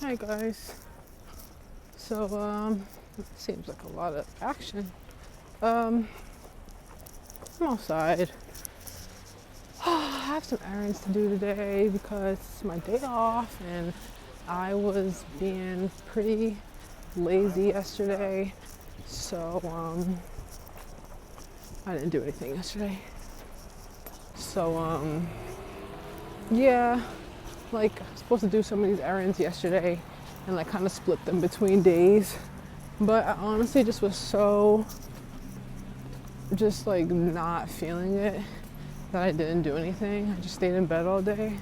Hi guys. So it seems like a lot of action. I'm outside. I have some errands to do today because it's my day off and I was being pretty lazy yesterday. So I didn't do anything yesterday. So yeah, like I was supposed to do some of these errands yesterday and like kind of split them between days. But I honestly just was so just like not feeling it that I didn't do anything. I just stayed in bed all day.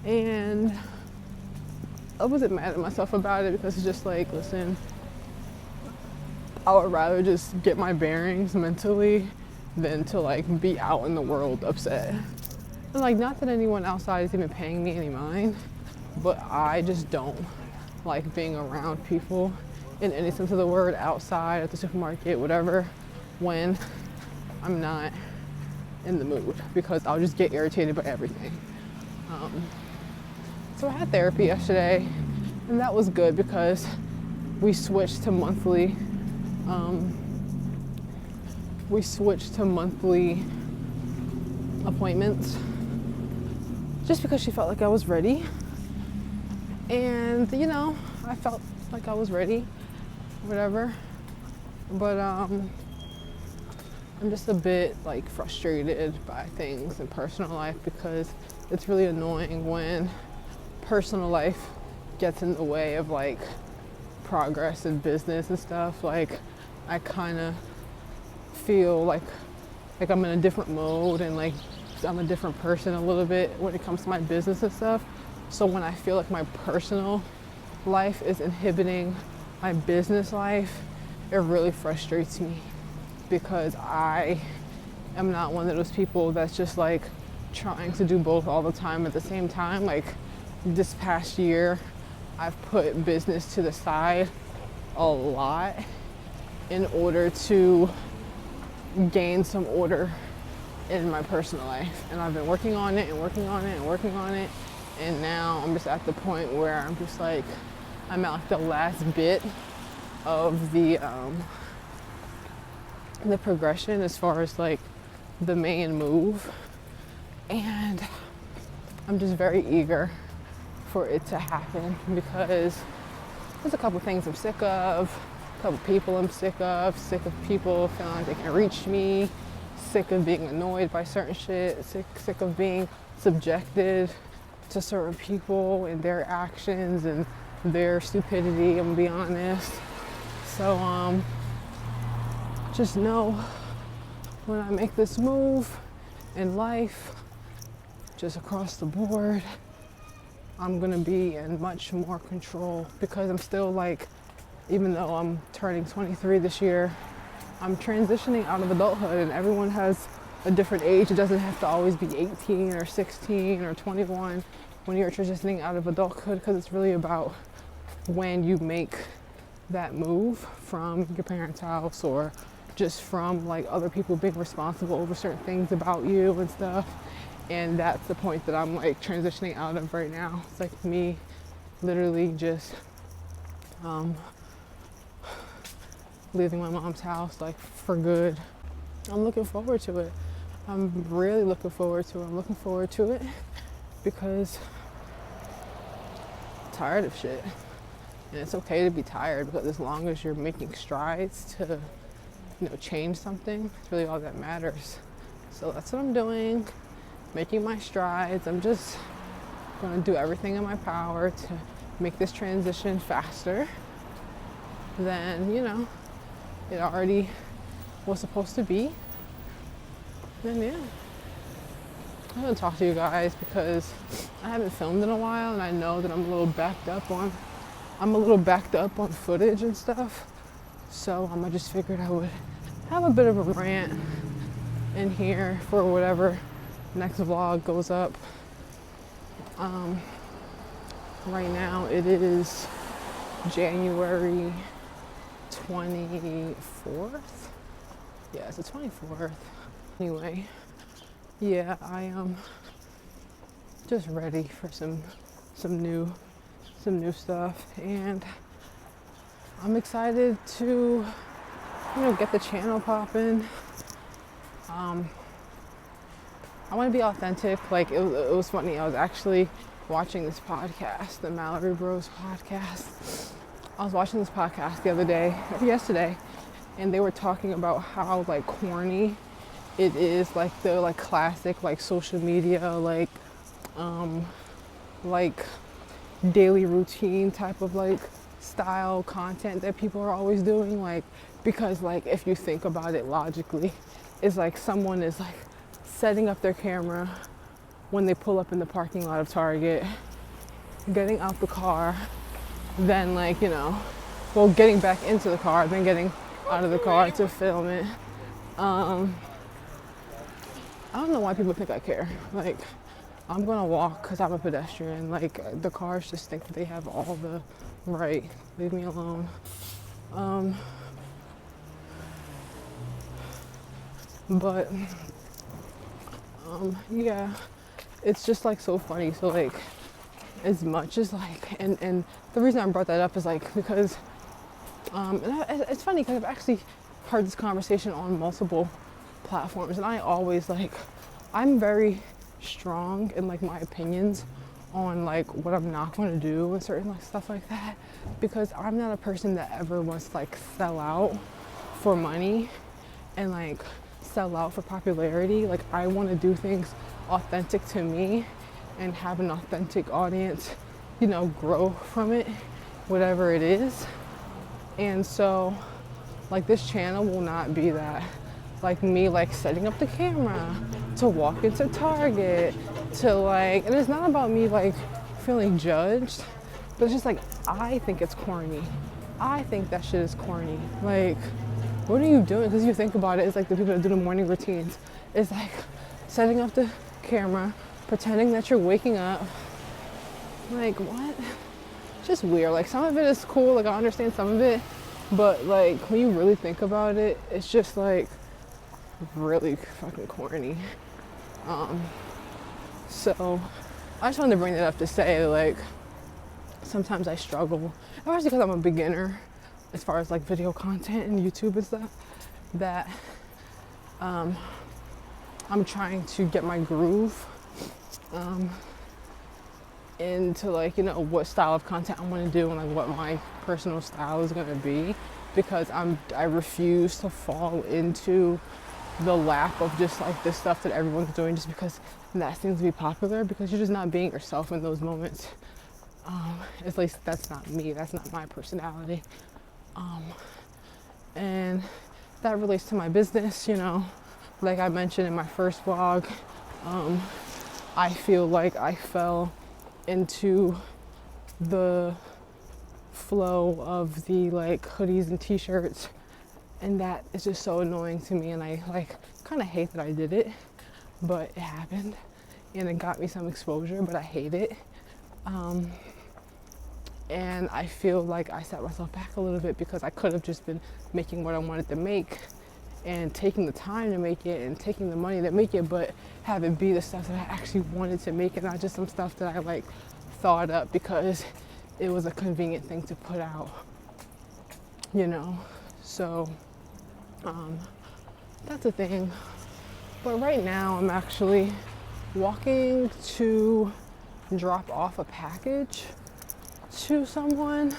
And I wasn't mad at myself about it because it's just like, listen, I would rather just get my bearings mentally than to like be out in the world upset. And like, not that anyone outside is even paying me any mind, but I just don't like being around people in any sense of the word, outside, at the supermarket, whatever, when I'm not in the mood, because I'll just get irritated by everything. So I had therapy yesterday, and that was good because we switched to monthly. We switched to monthly appointments just because she felt like I was ready. And, you know, I felt like I was ready, whatever. But I'm just a bit like frustrated by things in personal life because it's really annoying when personal life gets in the way of like progress in business and stuff. Like I kind of feel like I'm in a different mode and like I'm a different person a little bit when it comes to my business and stuff. So when I feel like my personal life is inhibiting my business life, it really frustrates me because I am not one of those people that's just like trying to do both all the time at the same time. Like this past year, I've put business to the side a lot in order to gain some order in my personal life. And I've been working on it and working on it and working on it. And now I'm just at the point where I'm just like, I'm at like the last bit of the progression as far as like the main move. And I'm just very eager for it to happen because there's a couple things I'm sick of, a couple people I'm sick of people feeling like they can reach me, sick of being annoyed by certain shit, sick of being subjected to certain people and their actions and their stupidity, I'm gonna be honest. So just know when I make this move in life, just across the board, I'm gonna be in much more control because I'm still like, even though I'm turning 23 this year, I'm transitioning out of adulthood and everyone has a different age. It doesn't have to always be 18 or 16 or 21 when you're transitioning out of adulthood, because it's really about when you make that move from your parents' house or just from like other people being responsible over certain things about you and stuff. And that's the point that I'm like transitioning out of right now. It's like me literally just leaving my mom's house like for good. I'm looking forward to it. I'm really looking forward to it. I'm looking forward to it because I'm tired of shit. And it's okay to be tired because as long as you're making strides to, you know, change something, it's really all that matters. So that's what I'm doing, making my strides. I'm just gonna do everything in my power to make this transition faster than, you know, it already was supposed to be. And yeah, I'm gonna talk to you guys because I haven't filmed in a while and I know that I'm a little backed up on footage and stuff. So I just figured I would have a bit of a rant in here for whatever next vlog goes up. Right now it is January 24th. Yeah, it's the 24th. Anyway, yeah, I am just ready for some some new stuff, and I'm excited to, get the channel popping. I want to be authentic. Like it was funny. I was actually watching this podcast, the Mallory Bros podcast. I was watching this podcast yesterday, and they were talking about how like corny it is, like the like classic like social media like daily routine type of like style content that people are always doing, like because like if you think about it logically, it's like someone is like setting up their camera when they pull up in the parking lot of Target, getting out the car, then like getting back into the car, then getting out of the car to film it. I don't know why people think I care. Like, I'm gonna walk because I'm a pedestrian. Like, the cars just think that they have all the right. Leave me alone. Yeah, it's just like so funny. So like, as much as like, and the reason I brought that up is like because, it's funny because I've actually heard this conversation on multiple platforms, and I always like, I'm very strong in like my opinions on like what I'm not going to do and certain like stuff like that, because I'm not a person that ever wants to like sell out for money and like sell out for popularity. Like, I want to do things authentic to me and have an authentic audience, grow from it, whatever it is. And so like this channel will not be that. Like me like setting up the camera to walk into Target to like, and it's not about me like feeling judged, but it's just like, I think it's corny. I think that shit is corny. Like, what are you doing? Because you think about it, it's like the people that do the morning routines. It's like setting up the camera, pretending that you're waking up. Like, what? Just weird. Like, some of it is cool. Like, I understand some of it, but like when you really think about it, it's just like really fucking corny. So I just wanted to bring that up to say, like, sometimes I struggle, especially because I'm a beginner as far as like video content and YouTube and stuff, that I'm trying to get my groove into like, what style of content I want to do and like what my personal style is going to be, because I refuse to fall into the lap of just like the stuff that everyone's doing just because that seems to be popular, because you're just not being yourself in those moments. At least that's not me, that's not my personality. And that relates to my business, like I mentioned in my first vlog. I feel like I fell into the flow of the like hoodies and t-shirts, and that is just so annoying to me, and I like kind of hate that I did it, but it happened and it got me some exposure, but I hate it. And I feel like I set myself back a little bit because I could have just been making what I wanted to make and taking the time to make it and taking the money to make it, but have it be the stuff that I actually wanted to make and not just some stuff that I like thought up because it was a convenient thing to put out, So that's a thing. But right now I'm actually walking to drop off a package to someone.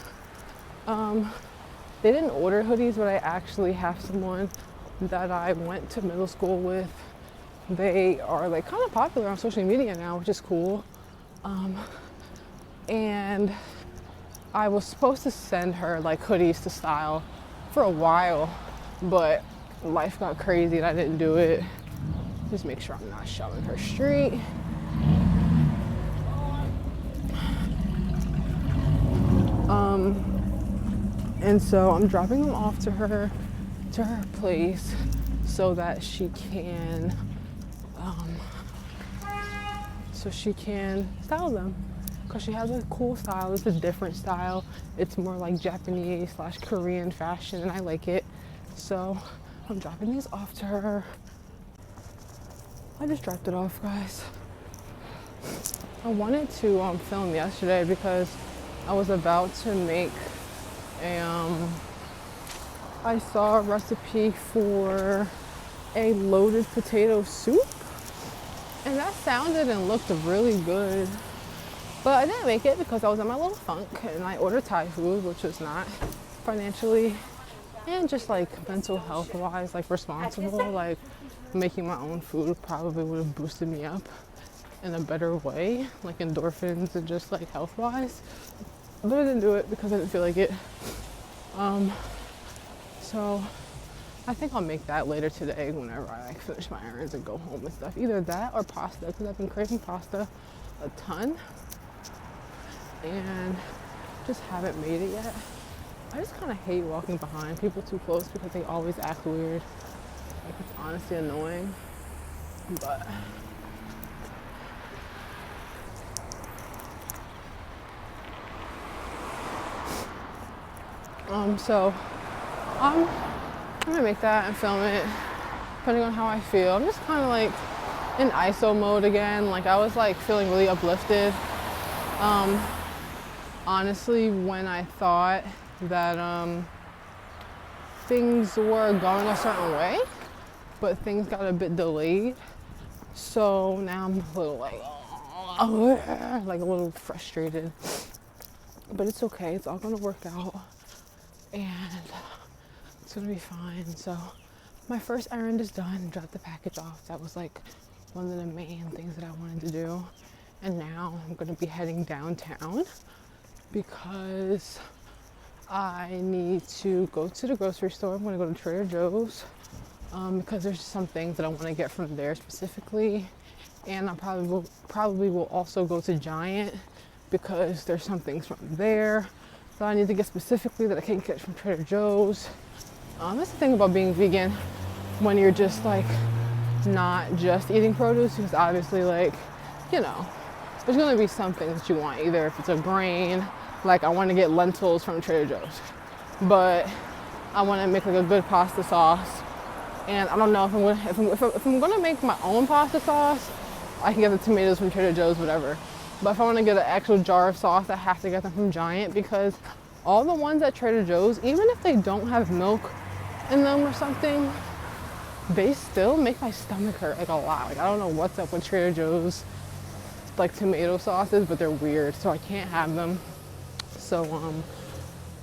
They didn't order hoodies, but I actually have someone that I went to middle school with. They are like kind of popular on social media now, which is cool. And I was supposed to send her like hoodies to style for a while, but life got crazy and I didn't do it. Just make sure I'm not shoving her street. And so I'm dropping them off to her place so that she can style them, because she has a cool style. It's a different style. It's more like Japanese / Korean fashion, and I like it. So I'm dropping these off to her. I just dropped it off, guys. I wanted to film yesterday because I was about to make a, I saw a recipe for a loaded potato soup, and that sounded and looked really good. But I didn't make it because I was in my little funk, and I ordered Thai food, which was not financially and just like mental health wise like responsible. Like making my own food probably would have boosted me up in a better way, like endorphins and just like health wise. But I didn't do it because I didn't feel like it. So I think I'll make that later today whenever I like finish my errands and go home and stuff. Either that or pasta, because I've been craving pasta a ton and just haven't made it yet. I just kind of hate walking behind people too close because they always act weird. Like, it's honestly annoying, but so I'm gonna make that and film it depending on how I feel. I'm just kind of like in ISO mode again. Like I was like feeling really uplifted. Honestly, when I thought that things were going a certain way, but things got a bit delayed. So now I'm a little like a little frustrated. But it's okay, it's all gonna work out and it's gonna be fine. So my first errand is done, dropped the package off. That was like one of the main things that I wanted to do. And now I'm gonna be heading downtown because I need to go to the grocery store. I'm gonna go to Trader Joe's because there's some things that I want to get from there specifically, and I probably will also go to Giant because there's some things from there that I need to get specifically that I can't get from Trader Joe's. That's the thing about being vegan when you're just like not just eating produce, because obviously like, you know, there's gonna be some things that you want, either if it's a grain, like I want to get lentils from Trader Joe's, but I want to make like a good pasta sauce, and I don't know if I'm gonna make my own pasta sauce, I can get the tomatoes from Trader Joe's, whatever. But if I want to get an actual jar of sauce, I have to get them from Giant, because all the ones at Trader Joe's, even if they don't have milk in them or something, they still make my stomach hurt like a lot. Like I don't know what's up with Trader Joe's like tomato sauces, but they're weird, so I can't have them. So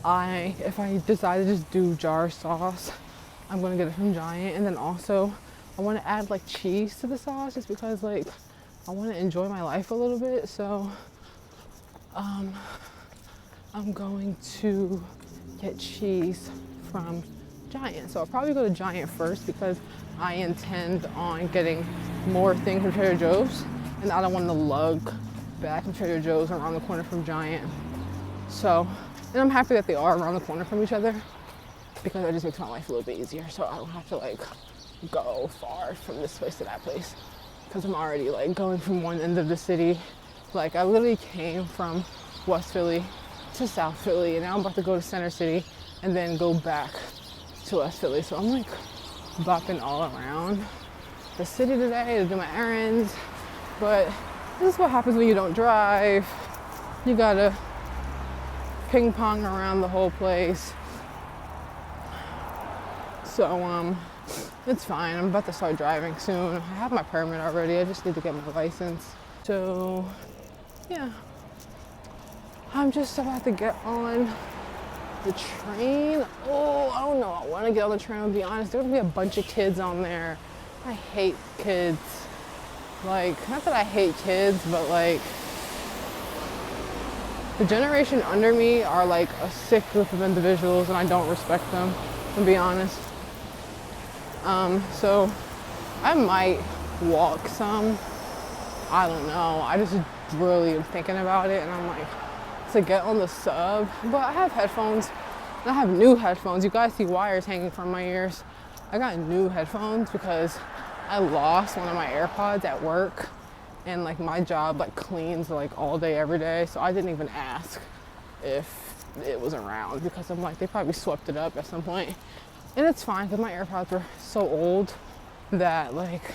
if I decide to just do jar sauce, I'm gonna get it from Giant. And then also I want to add like cheese to the sauce, just because like I want to enjoy my life a little bit. So I'm going to get cheese from Giant. So I'll probably go to Giant first because I intend on getting more things from Trader Joe's, and I don't want to lug back from Trader Joe's around the corner from Giant. So, and I'm happy that they are around the corner from each other, because that just makes my life a little bit easier, so I don't have to like go far from this place to that place, because I'm already like going from one end of the city. Like I literally came from West Philly to South Philly, and now I'm about to go to Center City and then go back to West Philly. So I'm like bopping all around the city today to do my errands. But this is what happens when you don't drive. You gotta ping pong around the whole place. So it's fine. I'm about to start driving soon. I have my permit already. I just need to get my license. So yeah, I'm just about to get on the train. Oh, I don't know. I want to get on the train, to be honest. There's gonna be a bunch of kids on there. I hate kids. Like, not that I hate kids, but like the generation under me are like a sick group of individuals, and I don't respect them, to be honest. So I might walk some. I don't know. I just really am thinking about it, and I'm like, to get on the sub. But I have headphones, and I have new headphones. You guys see wires hanging from my ears. I got new headphones because I lost one of my AirPods at work, and like my job like cleans like all day every day, so I didn't even ask if it was around, because I'm like, they probably swept it up at some point. And it's fine, because my AirPods were so old that like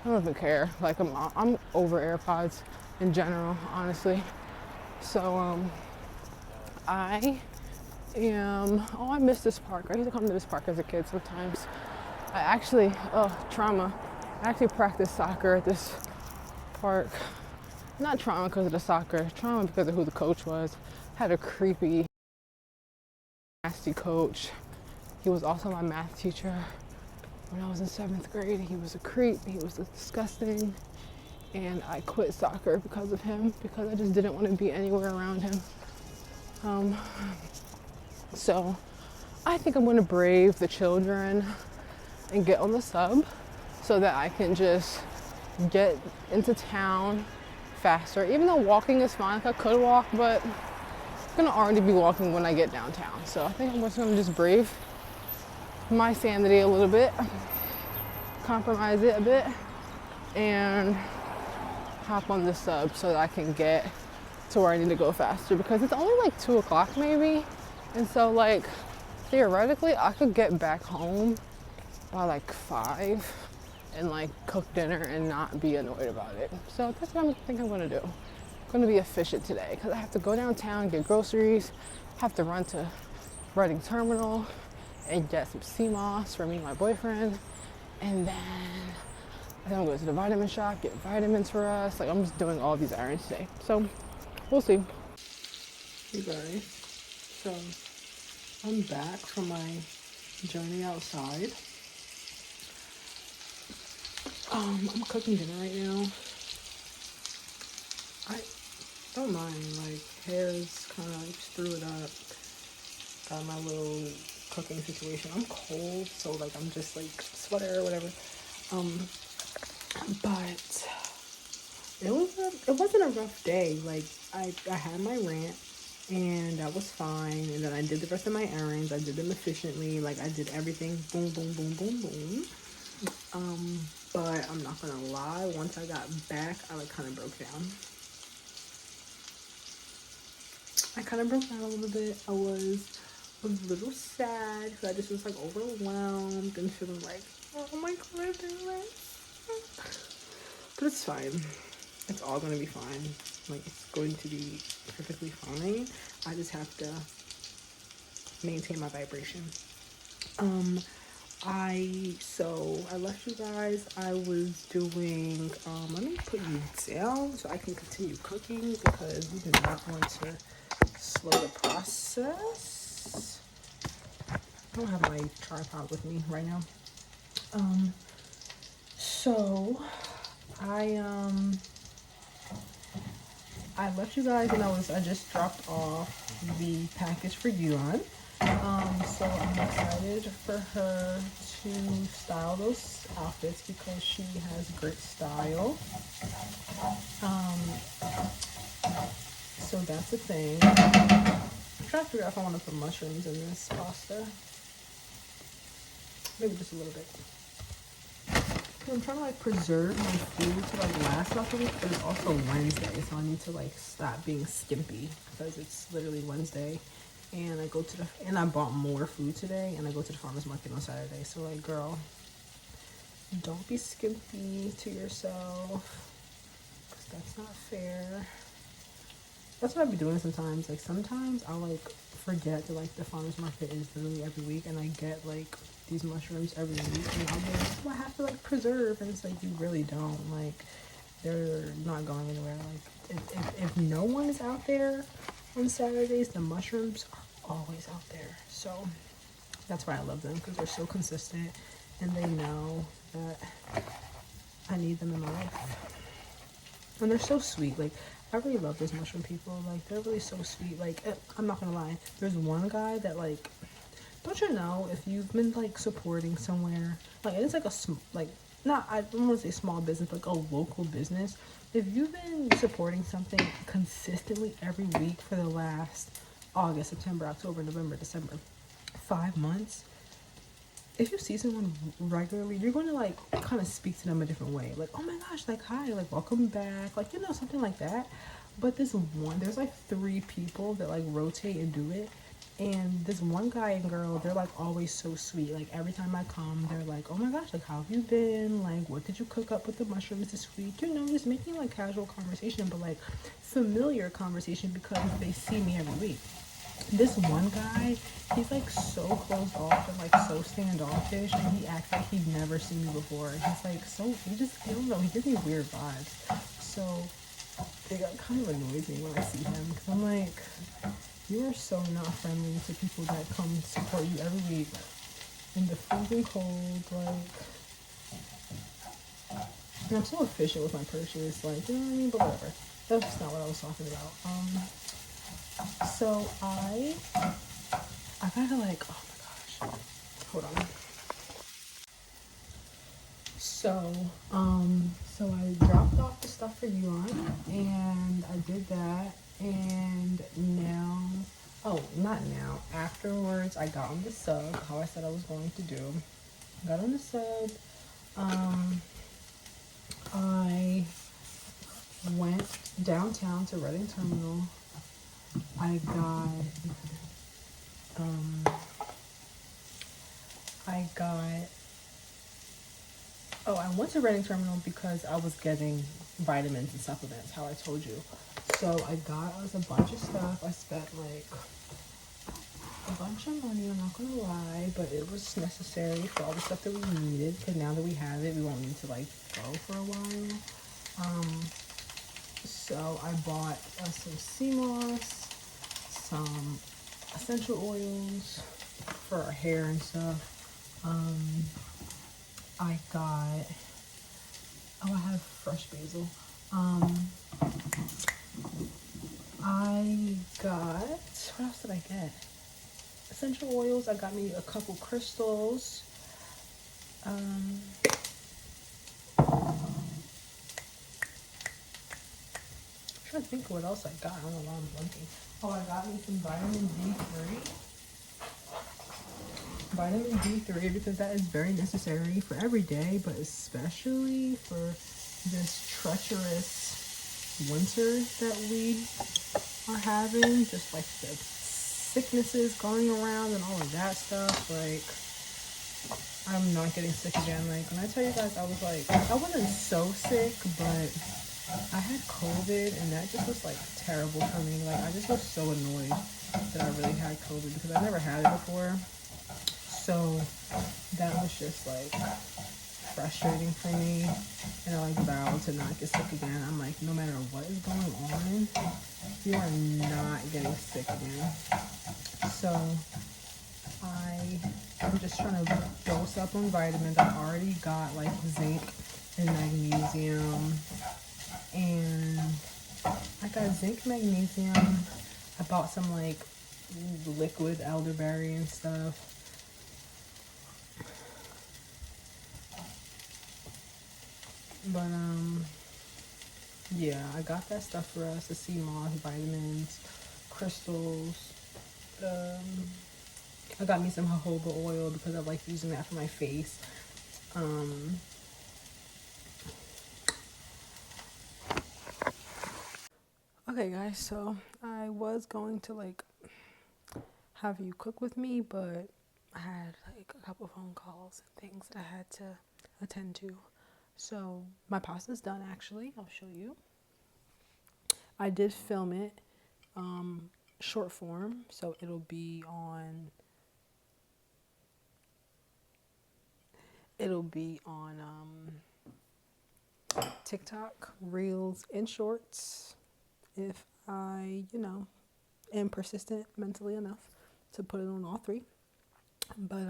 I don't even care. Like I'm over AirPods in general, honestly. So I I miss this park. I used to come to this park as a kid sometimes. I actually, trauma. I actually practiced soccer at this park. Not trauma because of the soccer, trauma because of who the coach was. Had a creepy, nasty coach. He was also my math teacher when I was in 7th grade. He was a creep. He was disgusting. And I quit soccer because of him, because I just didn't want to be anywhere around him. So I think I'm going to brave the children and get on the sub so that I can just get into town faster. Even though walking is fine, like I could walk, but I'm going to already be walking when I get downtown. So I think I'm just going to just brave my sanity a little bit, compromise it a bit, and hop on the sub so that I can get to where I need to go faster, because it's only like 2 o'clock maybe. And so like theoretically I could get back home by like 5 and like cook dinner and not be annoyed about it. So that's what I think I'm gonna do. I'm gonna be efficient today because I have to go downtown, get groceries, have to run to Reading Terminal and get some sea moss for me and my boyfriend. And then I'm gonna go to the vitamin shop, get vitamins for us. Like I'm just doing all these errands today. So we'll see. Hey guys, so I'm back from my journey outside. I'm cooking dinner right now. I don't mind, like hair's kind of just threw it up. Got my little cooking situation. I'm cold, so like I'm just like sweater or whatever. But it wasn't a rough day. Like I had my rant and that was fine. And then I did the rest of my errands. I did them efficiently. Like I did everything boom, boom, boom, boom, boom. But I'm not gonna lie, once I got back, I like kind of broke down. A little bit. I was a little sad because I just was like overwhelmed and feeling like, oh my god, I did it. But it's fine. It's all gonna be fine. Like it's going to be perfectly fine. I just have to maintain my vibration. I left you guys. I was doing let me put you down so I can continue cooking because we do not want to slow the process. I don't have my tripod with me right now. So I left you guys and I just dropped off the package for Yuan. So I'm excited for her to style those outfits because she has great style. So that's the thing. I'm trying to figure out if I want to put mushrooms in this pasta. Maybe just a little bit. I'm trying to like preserve my food to like last throughout the week, but it's also Wednesday, so I need to like stop being skimpy because it's literally Wednesday. And I bought more food today, and I go to the farmer's market on Saturday. So like, girl, don't be skimpy to yourself, because that's not fair. That's what I be doing sometimes. Like sometimes I'll like forget that like the farmer's market is literally every week, and I get like these mushrooms every week, and I'm like, oh, I have to like preserve, and it's like you really don't. Like they're not going anywhere. Like if no one is out there on Saturdays, the mushrooms are always out there. So that's why I love them, because they're so consistent and they know that I need them in my life. And they're so sweet. Like I really love those mushroom people. Like they're really so sweet. Like I'm not gonna lie, there's one guy that like, don't you know, if you've been like supporting somewhere, like it's like I don't want to say small business, but like a local business. If you've been supporting something consistently every week for the last August, September, October, November, December, 5 months, if you see someone regularly, you're going to like kind of speak to them a different way. Like, oh my gosh, like, hi, like, welcome back, like, something like that. But there's like 3 people that like rotate and do it. And this one guy and girl, they're like always so sweet. Like every time I come, they're like, oh my gosh, like how have you been? Like what did you cook up with the mushrooms this week? Just making like casual conversation, but like familiar conversation because they see me every week. This one guy, he's like so closed off and like so standoffish, and he acts like he'd never seen me before. He's like so, I don't know, he gives me weird vibes. So it kind of annoys me when I see him because I'm like, you are so not friendly to people that come support you every week in the freezing cold. Like, and I'm so efficient with my purchase, like, you know what I mean? But whatever. That's just not what I was talking about. So I gotta like, oh my gosh, hold on. So, so I dropped off the stuff for you on, and I did that, and now, oh, not now. Afterwards, I got on the sub, how I said I was going to do. Got on the sub. I went downtown to Reading Terminal. I got, um, I got Oh, I went to Reading Terminal because I was getting vitamins and supplements, how I told you. So I got us a bunch of stuff. I spent like a bunch of money, I'm not gonna lie, but it was necessary for all the stuff that we needed. Because now that we have it, we won't need to like go for a while. So I bought some sea moss, some essential oils for our hair and stuff. I got, oh, I have fresh basil. I got, what else did I get? Essential oils. I got me a couple crystals. Um, I'm trying to think of what else I got. I don't know why I'm blanking. Oh, I got me some vitamin D3. Vitamin D3 because that is very necessary for every day, but especially for this treacherous winter that we are having. Just like the sicknesses going around and all of that stuff. Like, I'm not getting sick again. Like, when I tell you guys, I was like, I wasn't so sick, but I had COVID, and that just was like terrible for me. Like, I just was so annoyed that I really had COVID because I never had it before. So that was just like frustrating for me, and I like vowed to not get sick again. I'm like, no matter what is going on, you are not getting sick again. So I'm just trying to dose up on vitamins. I already got like zinc and magnesium, and I got zinc, magnesium. I bought some like liquid elderberry and stuff. But yeah, I got that stuff for us, the sea moss, vitamins, crystals. I got me some jojoba oil because I like using that for my face. Okay guys, so I was going to like have you cook with me, but I had like a couple phone calls and things that I had to attend to. So my pasta's done actually. I'll show you. I did film it short form, so it'll be on TikTok, Reels, and Shorts if I, am persistent mentally enough to put it on all three. But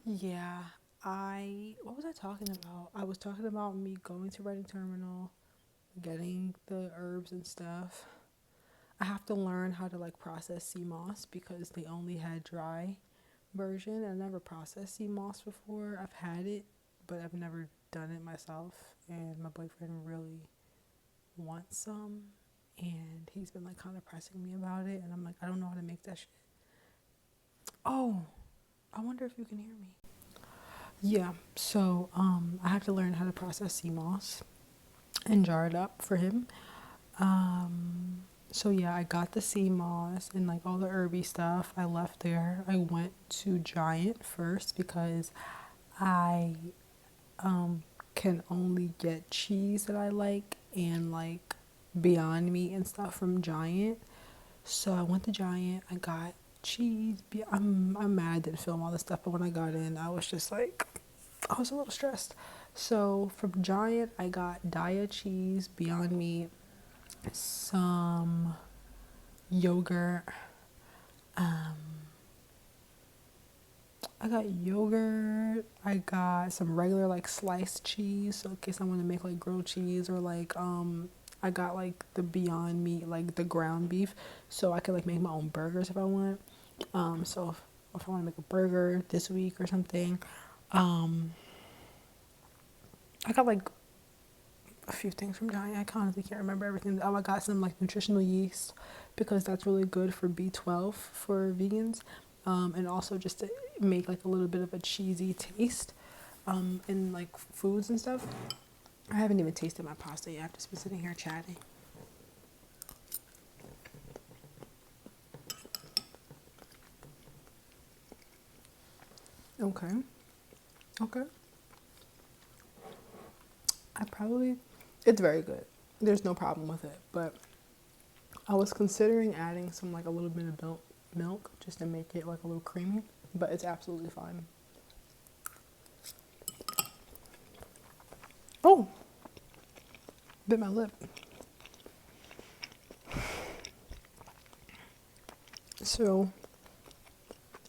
yeah, what was I talking about? I was talking about me going to Reading Terminal, getting the herbs and stuff. I have to learn how to like process sea moss because they only had dry version. I never processed sea moss before. I've had it, but I've never done it myself. And my boyfriend really wants some, and he's been like kind of pressing me about it. And I'm like, I don't know how to make that shit. Oh, I wonder if you can hear me. Yeah, so I have to learn how to process sea moss and jar it up for him. So yeah, I got the sea moss and like all the herby stuff. I left there. I went to Giant first because I can only get cheese that I like and like Beyond Meat and stuff from Giant. So I went to Giant. I got cheese. I'm mad I didn't film all this stuff, but when I got in, I was just like, I was a little stressed. So from Giant, I got Daiya cheese, Beyond Meat, some yogurt. Um, I got yogurt. I got some regular like sliced cheese, so in case I want to make like grilled cheese or like I got like the Beyond Meat, like the ground beef, so I could like make my own burgers if I want. So if I want to make a burger this week or something, um, I got like a few things from Giant. I honestly can't remember everything. Oh, I got some like nutritional yeast because that's really good for B12 for vegans, and also just to make like a little bit of a cheesy taste, in like foods and stuff. I haven't even tasted my pasta yet. I've just been sitting here chatting. Okay. Okay. It's very good. There's no problem with it, but I was considering adding some like a little bit of milk just to make it like a little creamy, but it's absolutely fine. Oh, bit my lip. So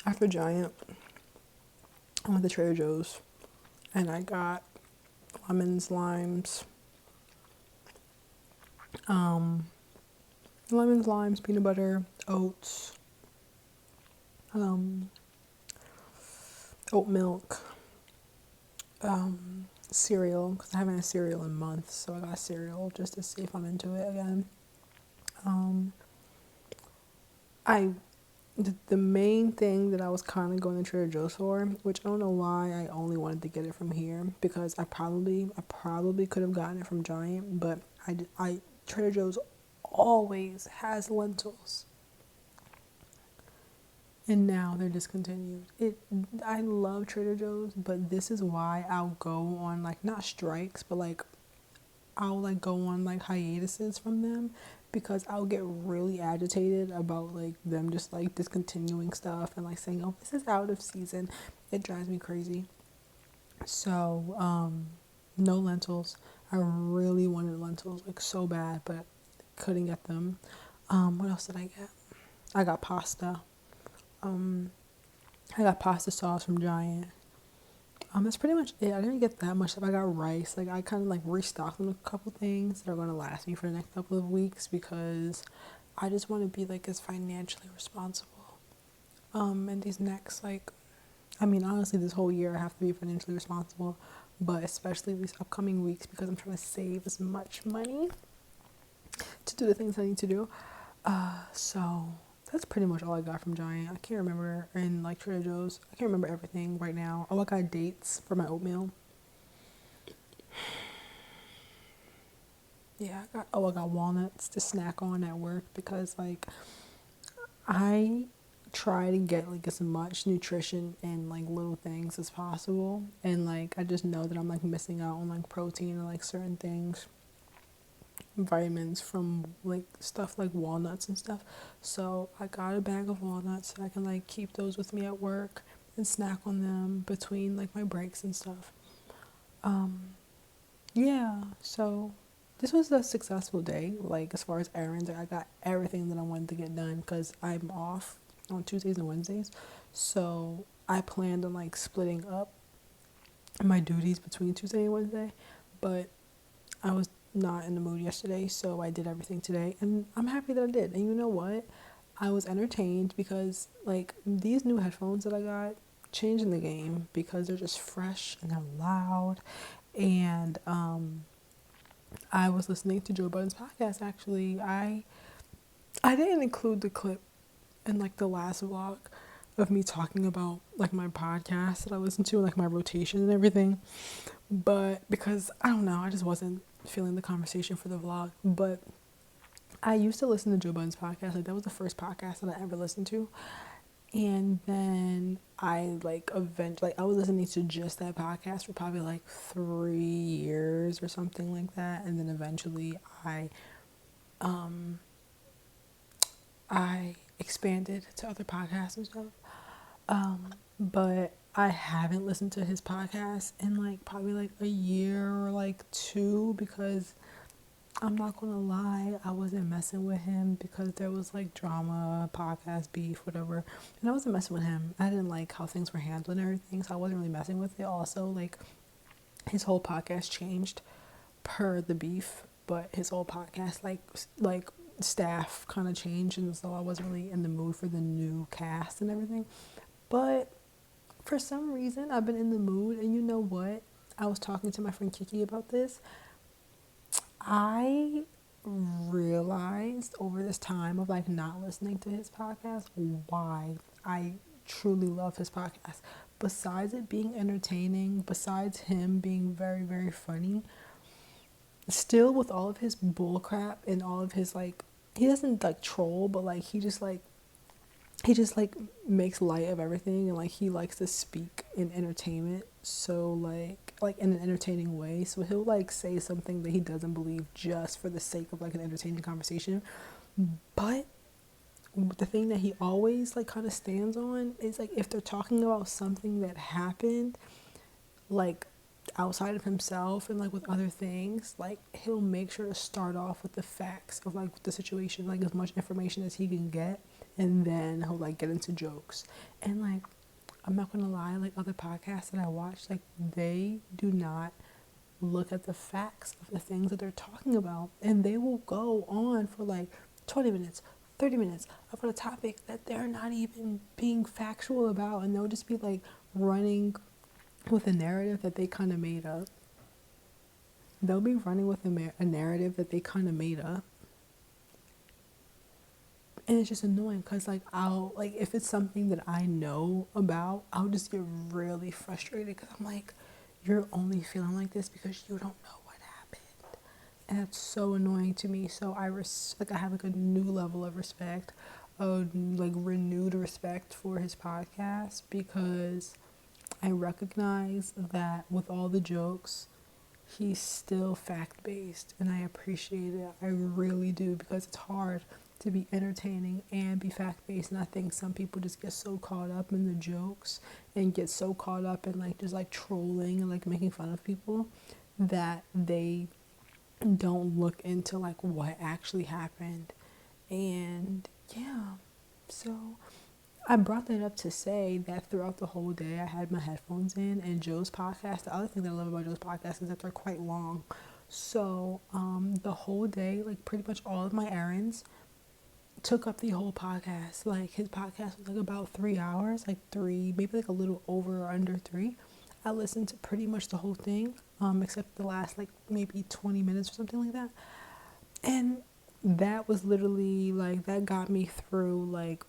after Giant, I went to Trader Joe's and I got lemons, um, limes, peanut butter, oats, um, oat milk, cereal, because I haven't had cereal in months, so I got cereal just to see if I'm into it again. Um, I the main thing that I was kind of going to Trader Joe's for, which I don't know why I only wanted to get it from here because I probably could have gotten it from Giant, but I Trader Joe's always has lentils, and now they're discontinued. I love Trader Joe's, but this is why I'll go on like not strikes, but like I'll like go on like hiatuses from them because I'll get really agitated about like them just like discontinuing stuff and like saying, "Oh, this is out of season." It drives me crazy. So, no lentils. I really wanted lentils like so bad, but couldn't get them. What else did I get? I got pasta. Um, I got pasta sauce from Giant. That's pretty much it. I didn't get that much stuff. I got rice. Like I kind of like restocked on a couple things that are gonna last me for the next couple of weeks because I just want to be like as financially responsible. And these next like, I mean honestly, this whole year I have to be financially responsible, but especially these upcoming weeks because I'm trying to save as much money to do the things I need to do. So that's pretty much all I got from Giant. I can't remember, and like Trader Joe's, I can't remember everything right now. Oh, I got dates for my oatmeal. Yeah, I got walnuts to snack on at work because like I try to get like as much nutrition and like little things as possible, and like I just know that I'm like missing out on like protein and like certain things, vitamins from like stuff like walnuts and stuff. So I got a bag of walnuts so I can like keep those with me at work and snack on them between like my breaks and stuff. Um, yeah, so this was a successful day. Like as far as errands, I got everything that I wanted to get done because I'm off on Tuesdays and Wednesdays. So I planned on like splitting up my duties between Tuesday and Wednesday, but I was not in the mood yesterday, so I did everything today, and I'm happy that I did. And you know what? I was entertained because like these new headphones that I got changing the game because they're just fresh and they're loud, and I was listening to Joe Budden's podcast. Actually, I didn't include the clip in like the last vlog of me talking about like my podcast that I listen to, like my rotation and everything. But because I don't know, I just wasn't feeling the conversation for the vlog. But I used to listen to Joe Budden's podcast. Like that was the first podcast that I ever listened to. And then I like eventually like I was listening to just that podcast for probably like 3 years or something like that. And then eventually I I expanded to other podcasts and stuff. But I haven't listened to his podcast in like probably like a year or like two, because I'm not gonna lie, I wasn't messing with him because there was like drama, podcast beef, whatever. And I wasn't messing with him. I didn't like how things were handled and everything, so I wasn't really messing with it. Also, like, his whole podcast changed per the beef, but his whole podcast like staff kind of changed, and so I wasn't really in the mood for the new cast and everything. But for some reason, I've been in the mood, and you know what? I was talking to my friend Kiki about this. I realized over this time of like not listening to his podcast why I truly love his podcast. Besides it being entertaining, besides him being very, very funny, still with all of his bullcrap and all of his like, he doesn't like troll, but like he just makes light of everything, and like he likes to speak in entertainment, so like in an entertaining way. So he'll like say something that he doesn't believe just for the sake of like an entertaining conversation. But the thing that he always like kind of stands on is like if they're talking about something that happened like outside of himself and like with other things, like he'll make sure to start off with the facts of like the situation, like as much information as he can get, and then he'll like get into jokes. And like, I'm not gonna lie, like other podcasts that I watch, like they do not look at the facts of the things that they're talking about, and they will go on for like 20 minutes, 30 minutes about a topic that they're not even being factual about, and they'll just be like running with a narrative that they kind of made up. They'll be running with a narrative that they kind of made up. And it's just annoying because, like, I'll, like, if it's something that I know about, I'll just get really frustrated because I'm like, you're only feeling like this because you don't know what happened. And that's so annoying to me. So I have like a new level of respect, like renewed respect for his podcast, because I recognize that with all the jokes, he's still fact based, and I appreciate it. I really do, because it's hard to be entertaining and be fact based. And I think some people just get so caught up in the jokes and get so caught up in like just like trolling and like making fun of people that they don't look into like what actually happened. And yeah, so I brought that up to say that throughout the whole day I had my headphones in, and Joe's podcast, the other thing that I love about Joe's podcast is that they're quite long. So the whole day, like pretty much all of my errands took up the whole podcast. Like his podcast was like about 3 hours, like three, maybe like a little over or under three. I listened to pretty much the whole thing, except the last like maybe 20 minutes or something like that. And that was literally like, that got me through like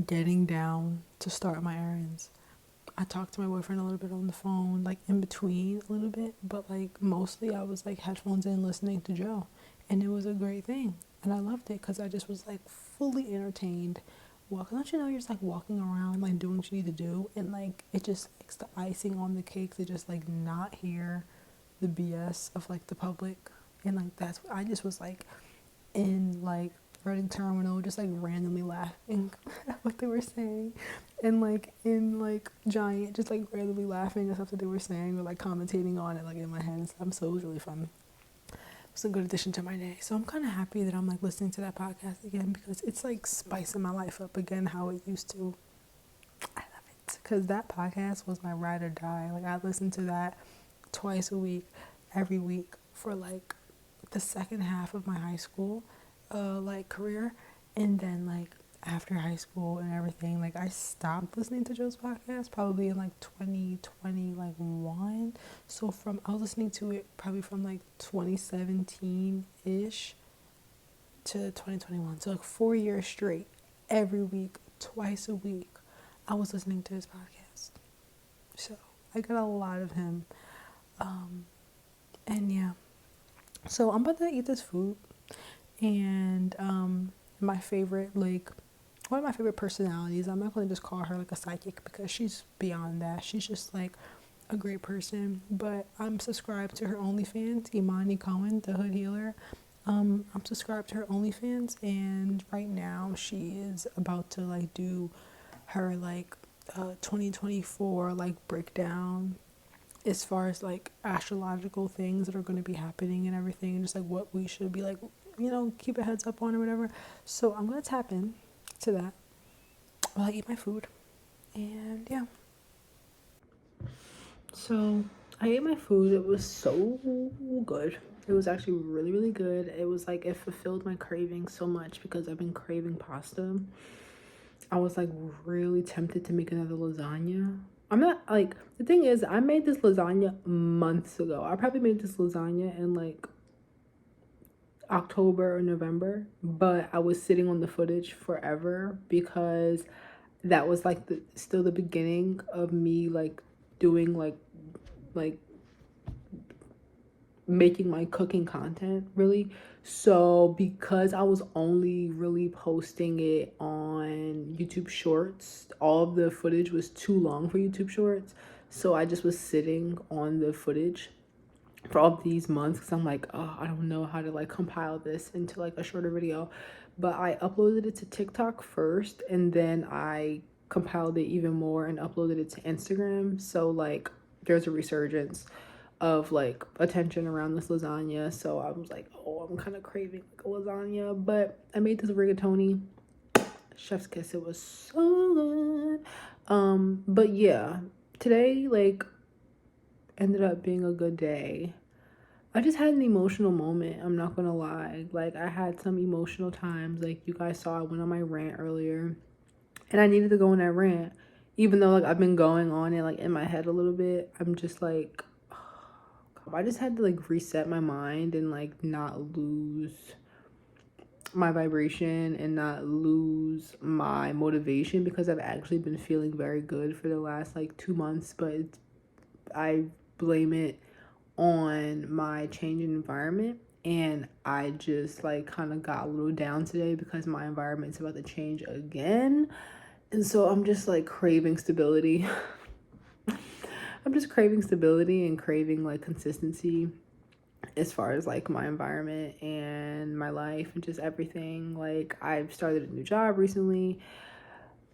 getting down to start my errands. I talked to my boyfriend a little bit on the phone, like in between a little bit, but like mostly I was like headphones in listening to Joe, and it was a great thing. And I loved it because I just was like fully entertained. Well, don't you know, you're just like walking around, like doing what you need to do, and like it just makes the icing on the cake to just like not hear the BS of like the public. And like that's what I just was like in like Reading Terminal, just like randomly laughing at what they were saying, and like in like Giant, just like randomly laughing at stuff that they were saying or like commentating on it like in my head and stuff. So it was really fun. It's a good addition to my day. So I'm kind of happy that I'm like listening to that podcast again, because it's like spicing my life up again how it used to. I love it because that podcast was my ride or die. Like I listened to that twice a week, every week for like the second half of my high school like career. And then like after high school and everything, like I stopped listening to Joe's podcast probably in like 2020 like one. So from I was listening to it probably from like 2017 ish to 2021, so like 4 years straight, every week, twice a week, I was listening to his podcast. So I got a lot of him. And yeah, so I'm about to eat this food. And my favorite, like, one of my favorite personalities, I'm not going to just call her like a psychic because she's beyond that. She's just like a great person. But I'm subscribed to her OnlyFans, Imani Cohen, the Hood Healer. I'm subscribed to her OnlyFans, and right now she is about to like do her like 2024 like breakdown as far as like astrological things that are going to be happening and everything, and just like what we should be like, keep a heads up on or whatever. So I'm gonna tap in to that while I eat my food, and yeah. So I ate my food. It was so good. It was actually really, really good. It was like it fulfilled my craving so much because I've been craving pasta. I was like really tempted to make another lasagna. I'm not like, the thing is, I made this lasagna months ago. I probably made this lasagna in like October or November, but I was sitting on the footage forever because that was like still the beginning of me like doing like making my cooking content really. So because I was only really posting it on YouTube Shorts, all of the footage was too long for YouTube Shorts. So I just was sitting on the footage for all these months because I'm like, oh, I don't know how to like compile this into like a shorter video. But I uploaded it to TikTok first, and then I compiled it even more and uploaded it to Instagram. So like there's a resurgence of like attention around this lasagna. So I was like, oh, I'm kind of craving like a lasagna. But I made this rigatoni. Chef's kiss. It was so good. But yeah, today like ended up being a good day. I just had an emotional moment. I'm not gonna lie. Like I had some emotional times. Like you guys saw, I went on my rant earlier, and I needed to go on that rant, even though like I've been going on it like in my head a little bit. I'm just like, I just had to like reset my mind and like not lose my vibration and not lose my motivation because I've actually been feeling very good for the last like 2 months, but I blame it on my change in environment, and I just like kind of got a little down today because my environment's about to change again, and so I'm just like craving stability. I'm just craving stability and craving like consistency as far as like my environment and my life and just everything. Like I've started a new job recently.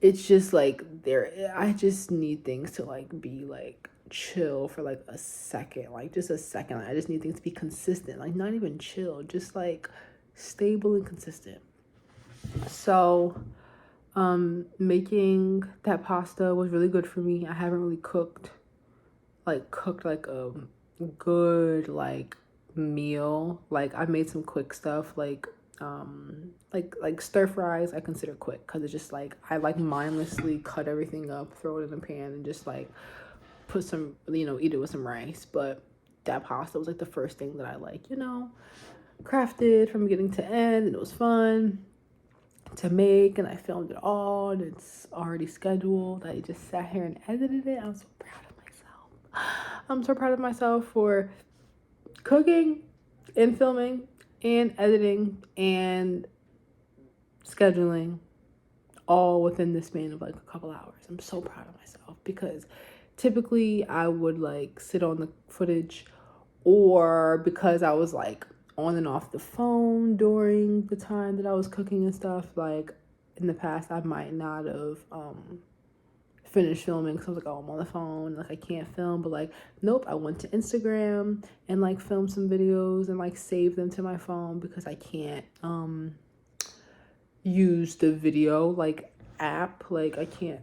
It's just like I just need things to like be like chill for like a second, like just a second. Like, I just need things to be consistent, like not even chill, just like stable and consistent. So making that pasta was really good for me. I haven't really cooked like a good like meal. Like I've made some quick stuff like stir fries I consider quick because it's just like I like mindlessly cut everything up, throw it in a pan, and just like put some, eat it with some rice. But that pasta was like the first thing that I like, crafted from beginning to end, and it was fun to make, and I filmed it all, and it's already scheduled. I just sat here and edited it. I'm so proud of myself. I'm so proud of myself for cooking and filming and editing and scheduling all within the span of like a couple hours. I'm so proud of myself because typically I would like sit on the footage, or because I was like on and off the phone during the time that I was cooking and stuff, like in the past I might not have finished filming because I was like, oh, I'm on the phone, like I can't film. But like, nope, I went to Instagram and like filmed some videos and like saved them to my phone because I can't use the video like app. Like I can't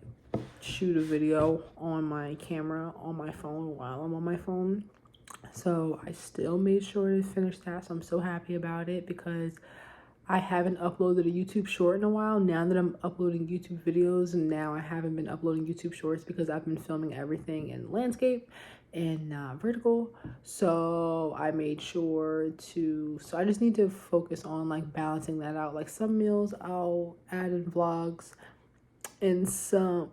shoot a video on my camera on my phone while I'm on my phone. So I still made sure to finish that. So I'm so happy about it because I haven't uploaded a YouTube short in a while. Now that I'm uploading YouTube videos, and now I haven't been uploading YouTube shorts because I've been filming everything in landscape and vertical. So I made sure so I just need to focus on like balancing that out. Like some meals I'll add in vlogs, and some,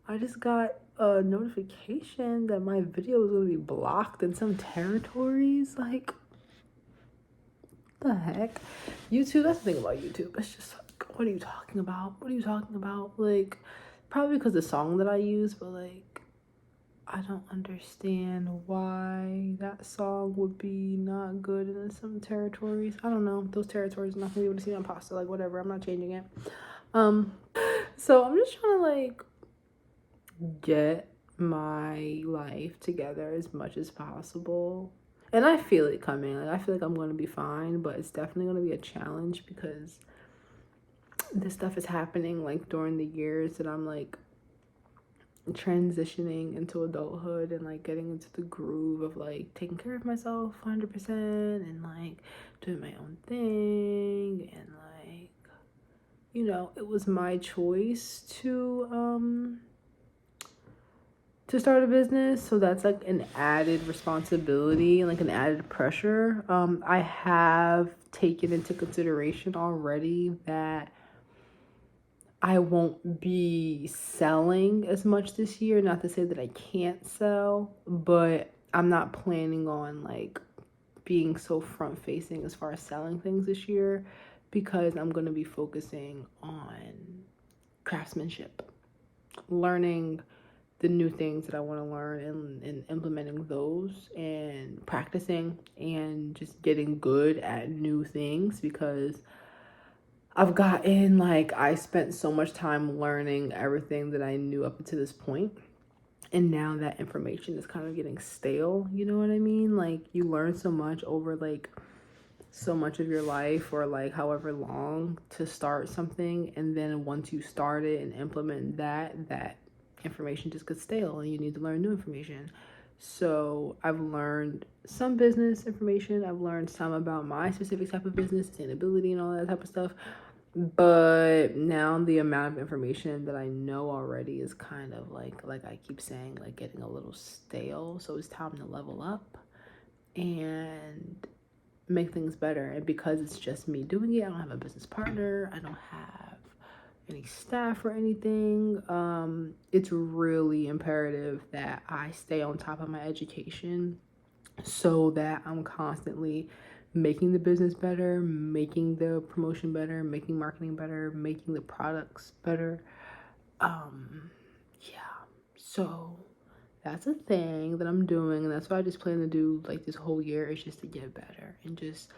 I just got a notification that my video is going to be blocked in some territories. Like, the heck? YouTube, that's the thing about YouTube. It's just like, what are you talking about? What are you talking about? Like, probably because the song that I use, but like, I don't understand why that song would be not good in some territories. I don't know. Those territories are not gonna be able to see my pasta. Like whatever. I'm not changing it. So I'm just trying to like get my life together as much as possible. And I feel it coming. Like I feel like I'm gonna be fine, but it's definitely gonna be a challenge because this stuff is happening like during the years that I'm like transitioning into adulthood and like getting into the groove of like taking care of myself 100% and like doing my own thing. And like, you know, it was my choice to start a business, so that's like an added responsibility, like an added pressure. I have taken into consideration already that I won't be selling as much this year. Not to say that I can't sell, but I'm not planning on like being so front facing as far as selling things this year because I'm going to be focusing on craftsmanship, learning the new things that I want to learn and implementing those and practicing and just getting good at new things because I've gotten like I spent so much time learning everything that I knew up until this point, and now that information is kind of getting stale. You know what I mean? Like you learn so much over like so much of your life or like however long to start something, and then once you start it and implement that information just gets stale and you need to learn new information. So I've learned some business information. I've learned some about my specific type of business, sustainability and all that type of stuff. But now the amount of information that I know already is kind of like I keep saying, like getting a little stale. So it's time to level up and make things better. And because it's just me doing it, I don't have a business partner. I don't have any staff or anything. It's really imperative that I stay on top of my education so that I'm constantly making the business better, making the promotion better, making marketing better, making the products better. Yeah. So that's a thing that I'm doing, and that's what I just plan to do like this whole year is just to get better and just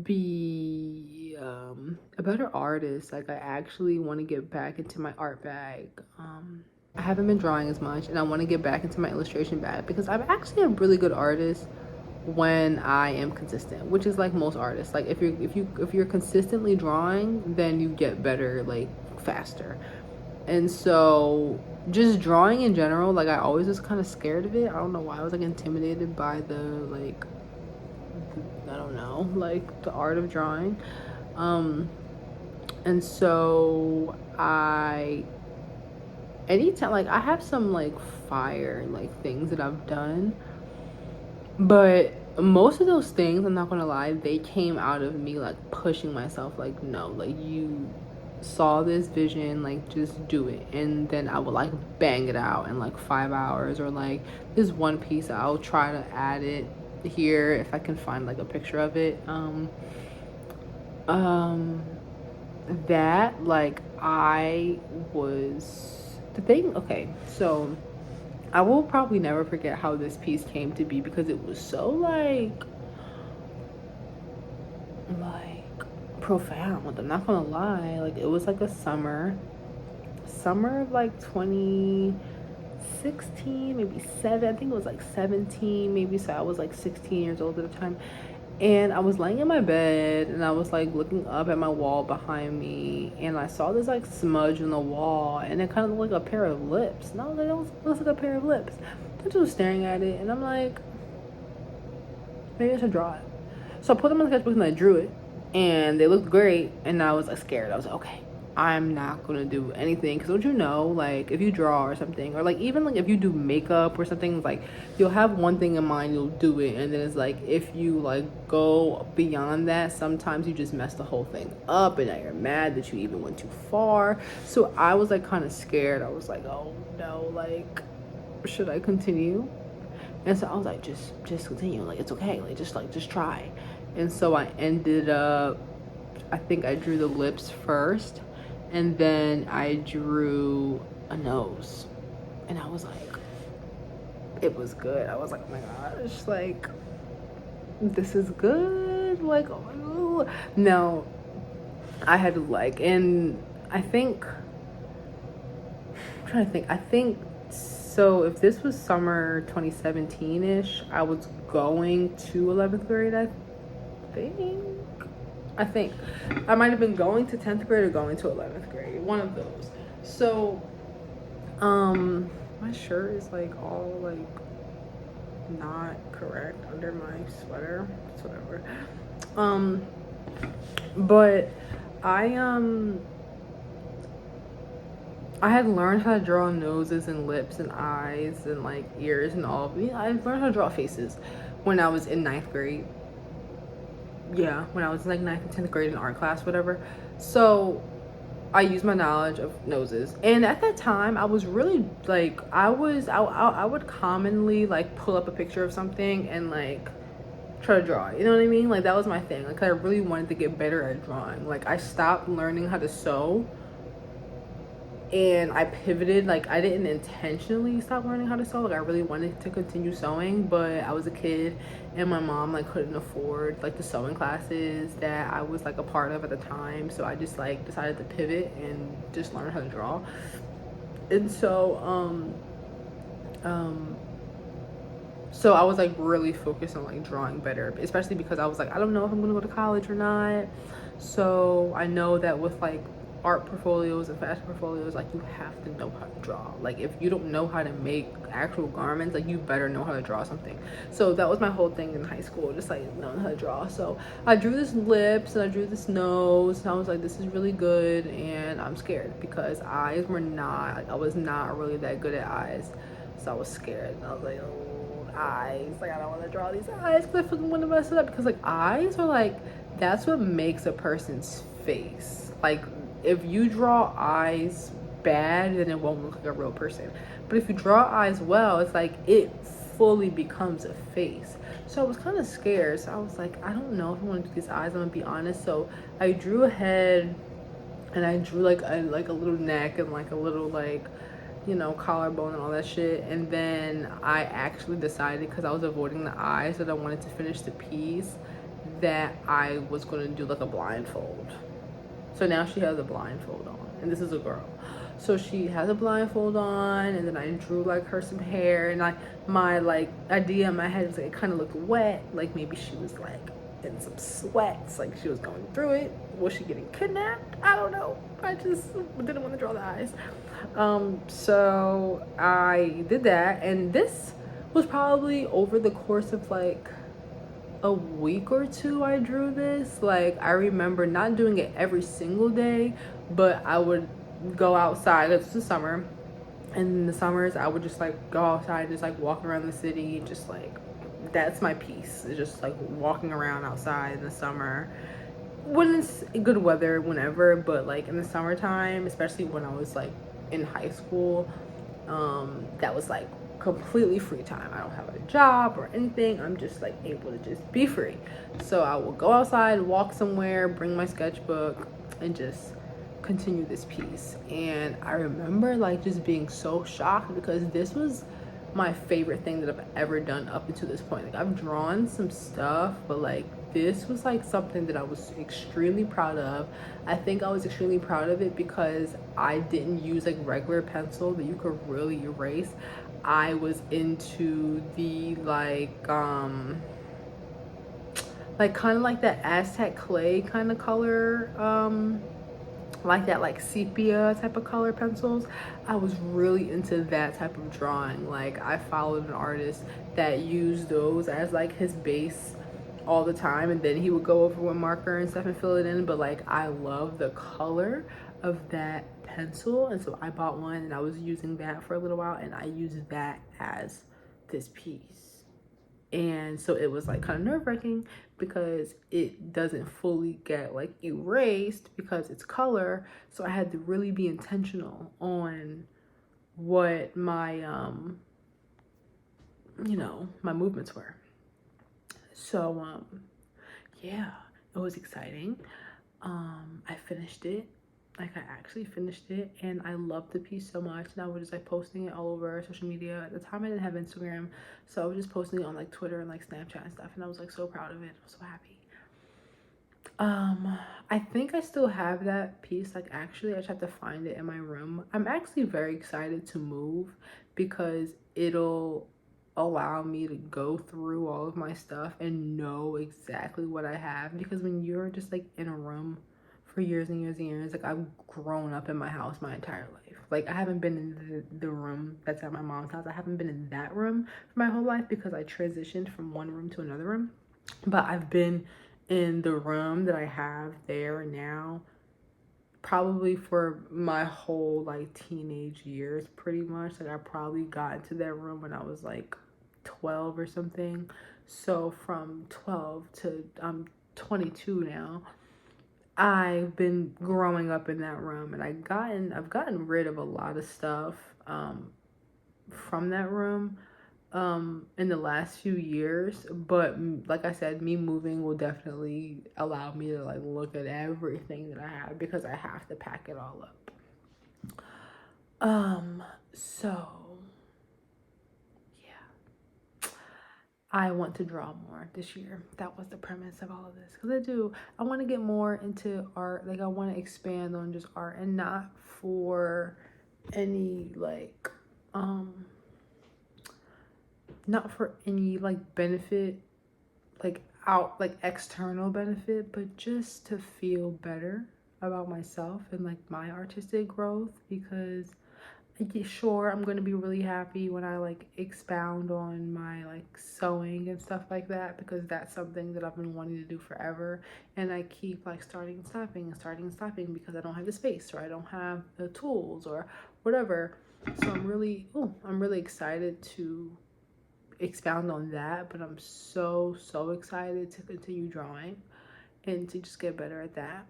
be a better artist. Like I actually want to get back into my art bag. I haven't been drawing as much, and I want to get back into my illustration bag because I'm actually a really good artist when I am consistent, which is like most artists. Like if you're consistently drawing, then you get better like faster. And so just drawing in general, like I always was kind of scared of it. I don't know why. I was like intimidated by the like I don't know, like the art of drawing. And so anytime, like I have some like fire, like things that I've done, but most of those things, I'm not gonna lie, they came out of me like pushing myself, like, no, like you saw this vision, like just do it. And then I would like bang it out in like 5 hours, or like this one piece, I'll try to add it here if I can find like a picture of it. That like I was the thing. Okay, so I will probably never forget how this piece came to be because it was so like profound. I'm not gonna lie. Like it was like a summer of like 2016, maybe seven. I think it was like 17, maybe. So I was like 16 years old at the time. And I was laying in my bed and I was like looking up at my wall behind me, and I saw this like smudge on the wall, and it kind of looked like a pair of lips. And I was like, that looks like a pair of lips. I just was staring at it, and I'm like, maybe I should draw it. So I put them in the sketchbook and I drew it, and they looked great. And I was like scared. I was like, okay, I'm not gonna do anything, because don't you know, like if you draw or something, or like even like if you do makeup or something, like you'll have one thing in mind, you'll do it, and then it's like if you like go beyond that, sometimes you just mess the whole thing up, and now you're mad that you even went too far. So I was like kind of scared. I was like, oh no, like should I continue? And so I was like, just continue, like it's okay, like just try. And so I ended up, I think I drew the lips first, and then I drew a nose. And I was like, it was good. I was like, oh my gosh, like, this is good. Like, oh, no, I had to like, and I think, I'm trying to think, I think, so if this was summer 2017-ish, I was going to 11th grade, think. I think I might have been going to 10th grade or going to 11th grade, one of those. So, my shirt is like all like not correct under my sweater. It's whatever. But I I had learned how to draw noses and lips and eyes and like ears and all. I learned how to draw faces when I was in ninth grade. Yeah, when I was like ninth and 10th grade in art class, whatever. So I used my knowledge of noses, and at that time I was really like, I would commonly like pull up a picture of something and like try to draw it, you know what I mean? Like that was my thing. Like I really wanted to get better at drawing. Like I stopped learning how to sew and I pivoted. Like I didn't intentionally stop learning how to sew. Like I really wanted to continue sewing, but I was a kid and my mom like couldn't afford like the sewing classes that I was like a part of at the time. So I just like decided to pivot and just learn how to draw. And so I was like really focused on like drawing better, especially because I was like, I don't know if I'm gonna go to college or not. So I know that with like art portfolios and fashion portfolios, like you have to know how to draw. Like if you don't know how to make actual garments, like you better know how to draw something. So that was my whole thing in high school, just like knowing how to draw. So I drew this lips and I drew this nose and I was like, this is really good. And I'm scared because I was not really that good at eyes. So I was scared and I was like, oh, eyes, like I don't want to draw these eyes because I fucking want to mess it up, because like eyes are like, that's what makes a person's face. Like if you draw eyes bad, then it won't look like a real person. But if you draw eyes well, it's like it fully becomes a face. So I was kind of scared. So I was like, I don't know if I want to do these eyes, I'm gonna be honest. So I drew a head and I drew like a little neck and like a little like, you know, collarbone and all that shit. And then I actually decided, because I was avoiding the eyes, that I wanted to finish the piece, that I was going to do like a blindfold. So now she has a blindfold on, and this is a girl. So she has a blindfold on, and then I drew like her some hair, and my like idea in my head was like it kind of looked wet, like maybe she was like in some sweats, like she was going through it. Was she getting kidnapped? I don't know. I just didn't want to draw the eyes. So I did that, and this was probably over the course of like a week or two I drew this. Like I remember not doing it every single day, but I would go outside. It's the summer, and in the summers I would just like go outside, just like walk around the city, just like that's my piece. It's just like walking around outside in the summer when it's good weather, whenever. But like in the summertime, especially when I was like in high school, that was like completely free time. I don't have a job or anything. I'm just like able to just be free. So I will go outside, walk somewhere, bring my sketchbook, and just continue this piece. And I remember like just being so shocked, because this was my favorite thing that I've ever done up until this point. Like I've drawn some stuff, but like this was like something that I was extremely proud of. I think I was extremely proud of it because I didn't use like regular pencil that you could really erase. I was into the like kind of like that Aztec clay kind of color, like that like sepia type of color pencils. I was really into that type of drawing. Like I followed an artist that used those as like his base all the time, and then he would go over with marker and stuff and fill it in. But like I love the color of that pencil, and so I bought one and I was using that for a little while, and I used that as this piece. And so it was like kind of nerve-wracking because it doesn't fully get like erased because it's color. So I had to really be intentional on what my you know, my movements were. So yeah, it was exciting. I finished it like I actually finished it and I loved the piece so much, and I was just like posting it all over social media. At the time I didn't have Instagram, so I was just posting it on like Twitter and like Snapchat and stuff, and I was like so proud of it. I was so happy. I think I still have that piece. Like actually I just have to find it in my room. I'm actually very excited to move because it'll allow me to go through all of my stuff and know exactly what I have, because when you're just like in a room for years and years and years, like I've grown up in my house my entire life. Like I haven't been in the room that's at my mom's house. I haven't been in that room for my whole life because I transitioned from one room to another room. But I've been in the room that I have there now probably for my whole like teenage years, pretty much. Like I probably got into that room when I was like 12 or something. So from 12 to I'm 22 now, I've been growing up in that room, and I've gotten rid of a lot of stuff from that room in the last few years. But like I said, me moving will definitely allow me to like look at everything that I have, because I have to pack it all up. So yeah, I want to draw more this year. That was the premise of all of this, because I want to get more into art. Like I want to expand on just art, and not for any like not for any like benefit, like out like external benefit, but just to feel better about myself and like my artistic growth. Because sure, I'm going to be really happy when I like expound on my like sewing and stuff like that, because that's something that I've been wanting to do forever, and I keep like starting and stopping because I don't have the space, or I don't have the tools, or whatever. So I'm really excited to expound on that, but I'm so excited to continue drawing and to just get better at that.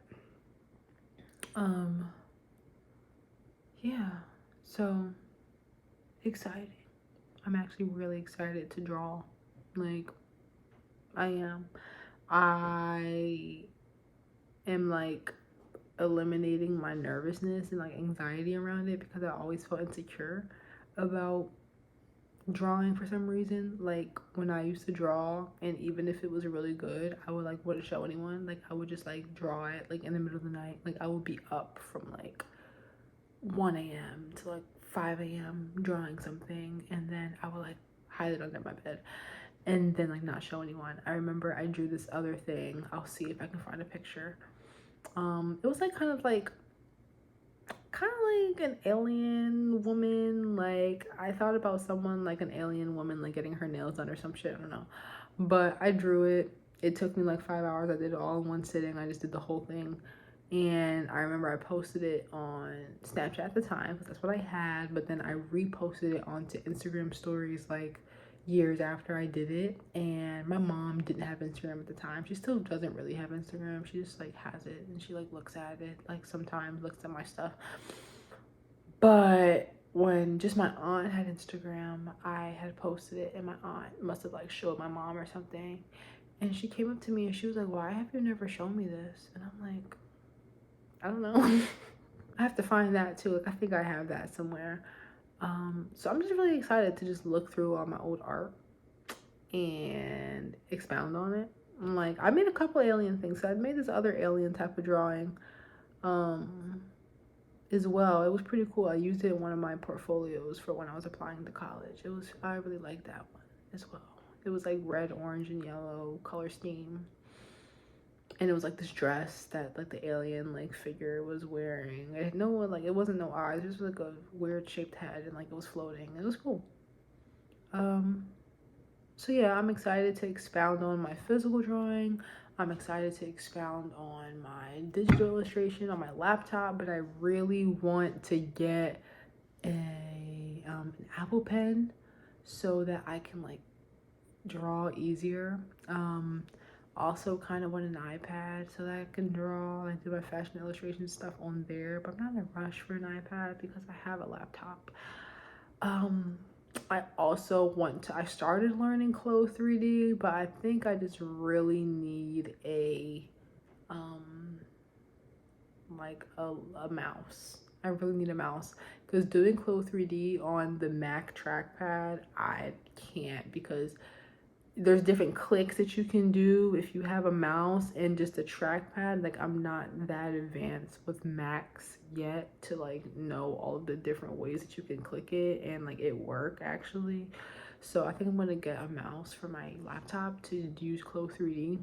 Um yeah, so exciting. I'm actually really excited to draw. Like I am. I am like eliminating my nervousness and like anxiety around it, because I always felt insecure about drawing for some reason. Like when I used to draw, and even if it was really good, I would like wouldn't show anyone. Like I would just like draw it like in the middle of the night. Like I would be up from like 1 a.m. to like 5 a.m. drawing something, and then I would like hide it under my bed and then like not show anyone. I remember I drew this other thing. I'll see if I can find a picture. It was like kind of like an alien woman. Like I thought about someone like an alien woman like getting her nails done or some shit, I don't know. But I drew it. It took me like 5 hours. I did it all in one sitting. I just did the whole thing. And I remember I posted it on Snapchat at the time because that's what I had, but then I reposted it onto Instagram stories like years after I did it. And my mom didn't have Instagram at the time. She still doesn't really have Instagram. She just like has it, and she like looks at it, like sometimes looks at my stuff. But when just my aunt had Instagram, I had posted it, and my aunt must have like showed my mom or something. And she came up to me and she was like, "Why have you never shown me this?" And I'm like, I don't know. I have to find that too. Like I think I have that somewhere. So I'm just really excited to just look through all my old art and expound on it. I'm like, I made a couple alien things. So I made this other alien type of drawing as well. It was pretty cool. I used it in one of my portfolios for when I was applying to college. I really liked that one as well. It was like red, orange, and yellow color scheme. And it was like this dress that like the alien like figure was wearing. It had no like, it wasn't no eyes. It was like a weird shaped head, and like it was floating. It was cool. So yeah, I'm excited to expound on my physical drawing. I'm excited to expound on my digital illustration on my laptop, but I really want to get an Apple Pen so that I can like draw easier. Also kind of want an iPad so that I can draw, like do my fashion illustration stuff on there, but I'm not in a rush for an iPad because I have a laptop. I also I started learning Clo 3D, but I think I just really need a like a mouse. I really need a mouse because doing Clo 3D on the Mac trackpad, I can't, because there's different clicks that you can do if you have a mouse and just a trackpad. Like, I'm not that advanced with Macs yet to like know all of the different ways that you can click it and like it work actually. So I think I'm gonna get a mouse for my laptop to use Clo 3D.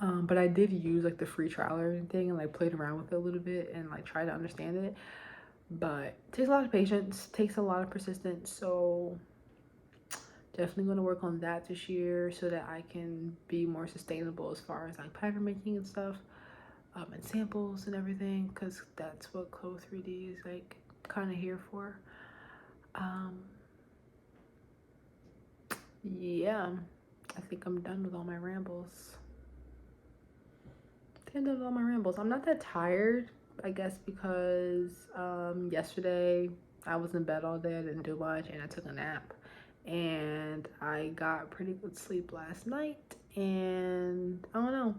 But I did use like the free trial or anything and like played around with it a little bit and like try to understand it. But it takes a lot of patience, takes a lot of persistence. So definitely going to work on that this year so that I can be more sustainable as far as like pattern making and stuff, and samples and everything, because that's what Clo 3D is like kind of here for. Yeah, I think I'm done with all my rambles. I'm not that tired, I guess, because yesterday I was in bed all day, I didn't do much, and I took a nap. And I got pretty good sleep last night, and I don't know,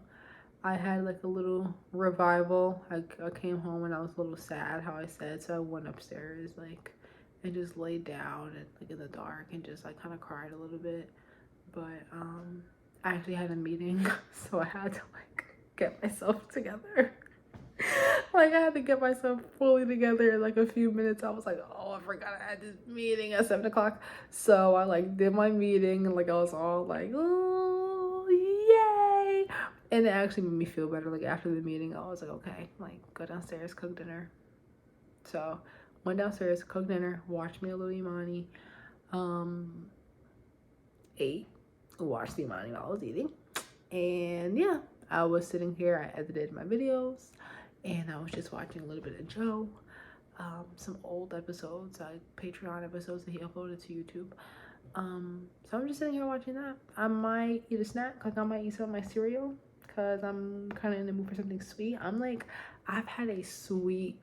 I had like a little revival. I came home and I was a little sad, how I said, so I went upstairs like and just laid down and like in the dark and just like kind of cried a little bit. But I actually had a meeting, so I had to like get myself together. Like, I had to get myself fully together in like a few minutes. I was like, oh, I forgot I had this meeting at 7 o'clock. So I like did my meeting and like I was all like, oh, yay. And it actually made me feel better. Like, after the meeting, I was like, okay, like, go downstairs, cook dinner. So went downstairs, cooked dinner, watched me a little Imani, ate, watched the Imani while I was eating. And yeah, I was sitting here, I edited my videos, and I was just watching a little bit of Joe, some old episodes, Patreon episodes that he uploaded to YouTube. So I'm just sitting here watching that. I might eat a snack, like I might eat some of my cereal, because I'm kind of in the mood for something sweet. I've had a sweet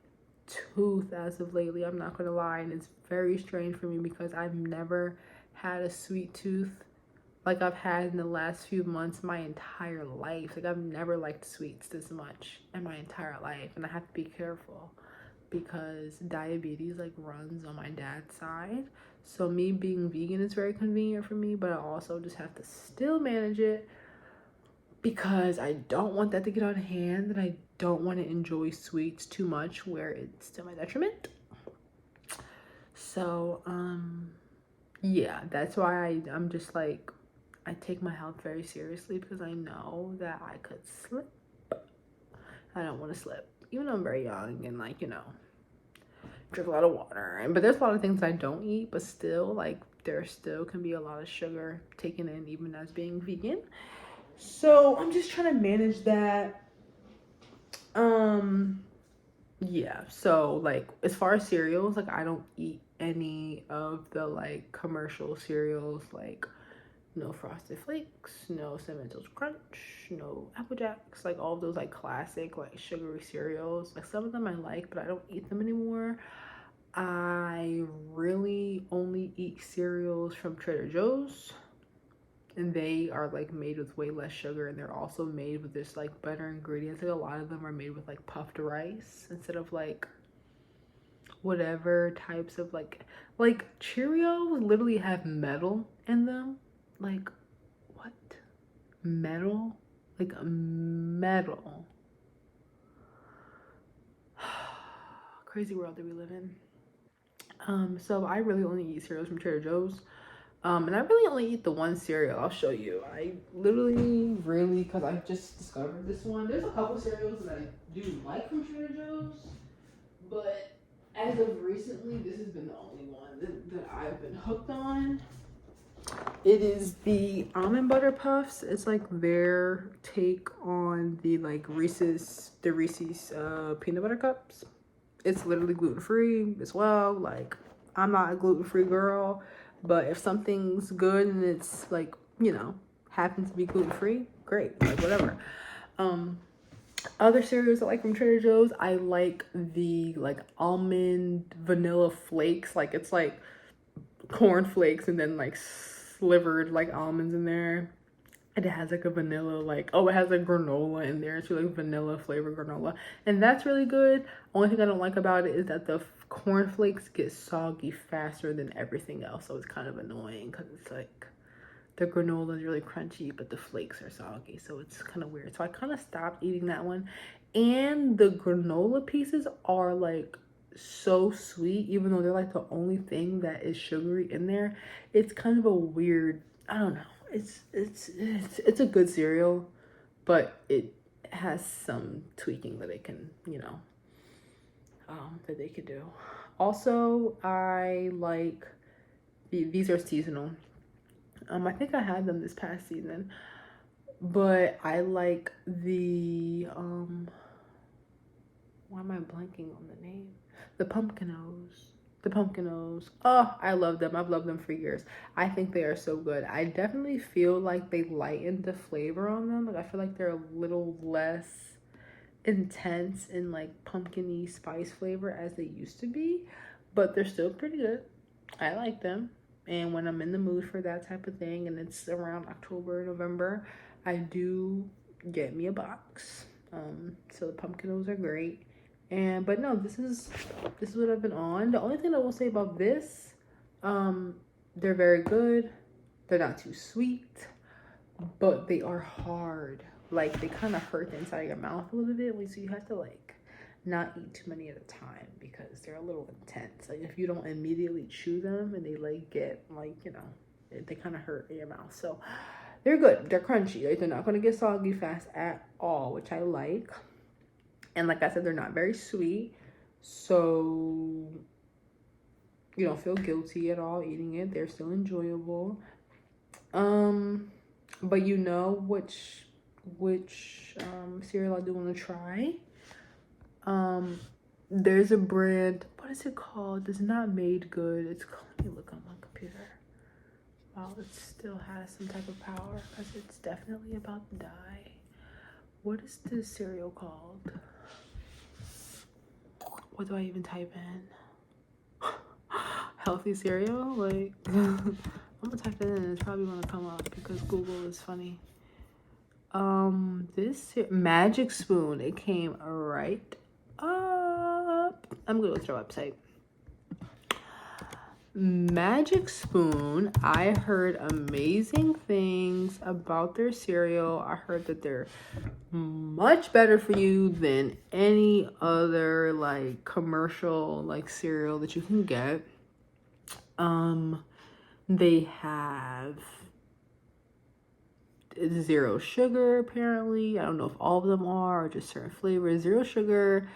tooth as of lately, I'm not gonna lie, and it's very strange for me because I've never had a sweet tooth like I've had in the last few months my entire life. Like, I've never liked sweets this much in my entire life, and I have to be careful because diabetes like runs on my dad's side. So me being vegan is very convenient for me, but I also just have to still manage it because I don't want that to get out of hand, and I don't want to enjoy sweets too much where it's to my detriment. So yeah, that's why I'm just like, I take my health very seriously because I know that I could slip. I don't want to slip, even though I'm very young and like, you know, drink a lot of water. But there's a lot of things I don't eat, but still, like, there still can be a lot of sugar taken in even as being vegan. So I'm just trying to manage that. Yeah, so like as far as cereals, like I don't eat any of the like commercial cereals, like no Frosted Flakes, no Cinnamon Toast Crunch, no Apple Jacks, like all of those like classic like sugary cereals. Like, some of them I like, but I don't eat them anymore. I really only eat cereals from Trader Joe's, and they are like made with way less sugar, and they're also made with this like better ingredients. Like, a lot of them are made with like puffed rice instead of like whatever types of like Cheerios literally have metal in them. Like, what? Metal? Like metal. Crazy world that we live in. So I really only eat cereals from Trader Joe's. And I really only eat the one cereal. I'll show you. I literally, really, because I just discovered this one. There's a couple cereals that I do like from Trader Joe's, but as of recently, this has been the only one that I've been hooked on. It is the almond butter puffs. It's like their take on the like Reese's peanut butter cups. It's literally gluten-free as well. Like, I'm not a gluten-free girl, but if something's good and it's like, you know, happens to be gluten-free, great, like whatever. Other cereals I like from Trader Joe's, I like the like almond vanilla flakes. Like, it's like corn flakes and then like slivered like almonds in there. And it has like a vanilla, like, oh, it has a granola in there. It's really like vanilla flavored granola. And that's really good. Only thing I don't like about it is that the cornflakes get soggy faster than everything else. So it's kind of annoying because it's like the granola is really crunchy, but the flakes are soggy. So it's kind of weird. So I kind of stopped eating that one. And the granola pieces are like so sweet, even though they're like the only thing that is sugary in there. It's kind of a weird, I don't know. It's a good cereal, but it has some tweaking that it can, that they could do. Also, I like these are seasonal. I think I had them this past season, but I like the why am I blanking on the name? The Pumpkinos. The Pumpkinos. Oh, I love them. I've loved them for years. I think they are so good. I definitely feel like they lightened the flavor on them. Like I feel like they're a little less intense and like pumpkin-y spice flavor as they used to be, but they're still pretty good. I like them. And when I'm in the mood for that type of thing and it's around October, November, I do get me a box. So the Pumpkinos are great. But no, this is what I've been on. The only thing I will say about this, they're very good. They're not too sweet, but they are hard. Like they kind of hurt the inside of your mouth a little bit, so you have to like not eat too many at a time because they're a little intense. Like if you don't immediately chew them and they like get like, they kind of hurt in your mouth. So they're good. They're crunchy. Like they're not going to get soggy fast at all, which I like. And like I said, they're not very sweet. So you don't feel guilty at all eating it. They're still enjoyable. But you know which cereal I do want to try. There's a brand, what is it called? It's not Made Good. It's called, let me look on my computer. Wow, it still has some type of power because it's definitely about to die. What is this cereal called? What do I even type in? Healthy cereal? Like, I'm gonna type it in and it's probably gonna come up because Google is funny. This Magic Spoon, it came right up. I'm gonna go to their website. Magic Spoon, I heard amazing things about their cereal. I heard that they're much better for you than any other like commercial like cereal that you can get. They have zero sugar apparently. I don't know if all of them are or just certain flavors. Zero sugar.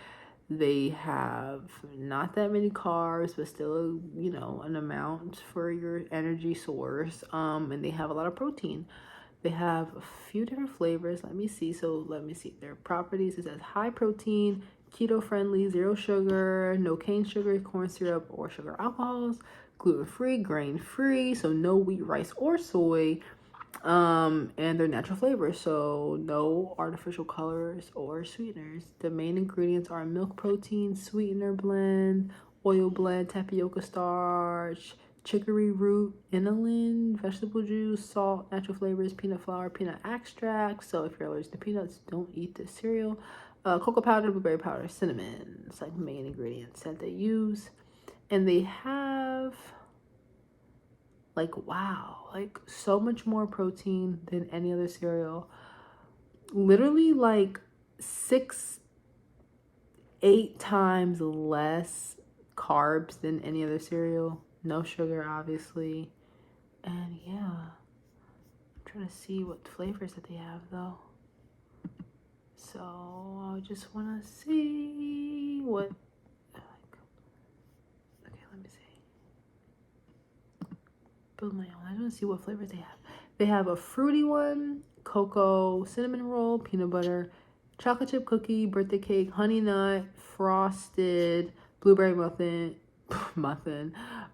They have not that many carbs, but still, an amount for your energy source. And they have a lot of protein. They have a few different flavors. Let me see their properties. It says high protein, keto friendly, zero sugar, no cane sugar, corn syrup, or sugar alcohols, gluten free, grain free, so no wheat, rice, or soy. And they're natural flavors, so no artificial colors or sweeteners. The main ingredients are milk protein, sweetener blend, oil blend, tapioca starch, chicory root, inulin, vegetable juice, salt, natural flavors, peanut flour, peanut extract. So if you're allergic to peanuts, don't eat this cereal. Cocoa powder, blueberry powder, cinnamon. It's like main ingredients that they use. And they have like so much more protein than any other cereal. Literally like 6-8 times less carbs than any other cereal. No sugar, obviously. And yeah, I'm trying to see what flavors that they have though. So I just want to see what. Okay, let me see. Build my own. I want to see what flavors they have. They have a fruity one, cocoa, cinnamon roll, peanut butter, chocolate chip cookie, birthday cake, honey nut, frosted, blueberry muffin,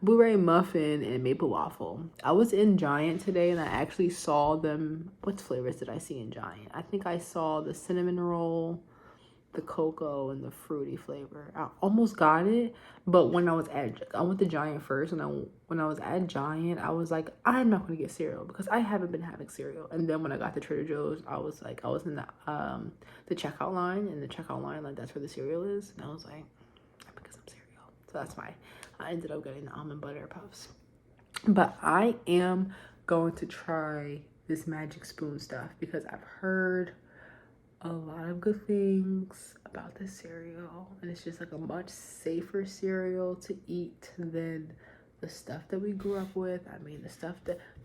blueberry muffin, and maple waffle. I was in Giant today and I actually saw them. What flavors did I see in Giant? I think I saw the cinnamon roll, the cocoa and the fruity flavor. I almost got it, but when I went to Giant first, and when I was at Giant, I was like, I'm not gonna get cereal because I haven't been having cereal. And then when I got to Trader Joe's, I was in the checkout line, and the checkout line, like, that's where the cereal is, and I was like, I pick some cereal. So that's why I ended up getting the almond butter puffs. But I am going to try this Magic Spoon stuff because I've heard a lot of good things about this cereal, and it's just like a much safer cereal to eat than the stuff that we grew up with. I mean,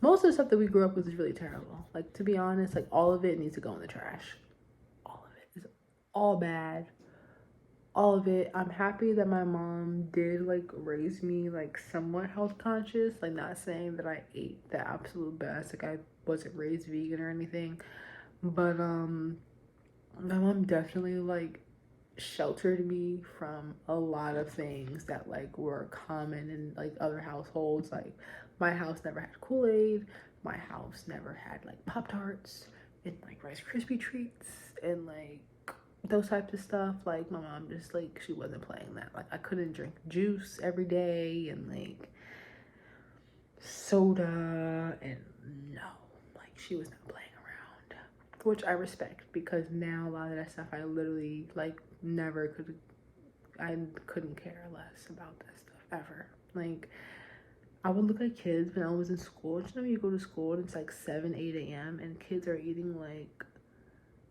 most of the stuff that we grew up with is really terrible. Like, to be honest, like, all of it needs to go in the trash. All of it is all bad. All of it. I'm happy that my mom did, like, raise me, like, somewhat health conscious. Like, not saying that I ate the absolute best. Like, I wasn't raised vegan or anything. But, my mom definitely, like, sheltered me from a lot of things that, like, were common in, like, other households. Like, my house never had Kool-Aid. My house never had, like, Pop-Tarts and, like, Rice Krispie treats and, like, those types of stuff. Like, my mom just, like, she wasn't playing that. Like, I couldn't drink juice every day and, like, soda, and no, like, she was not playing around, which I respect, because now a lot of that stuff I literally, like, I couldn't care less about that stuff ever. Like, I would look at kids when I was in school. You know, you go to school and it's like 7, 8 a.m. and kids are eating, like,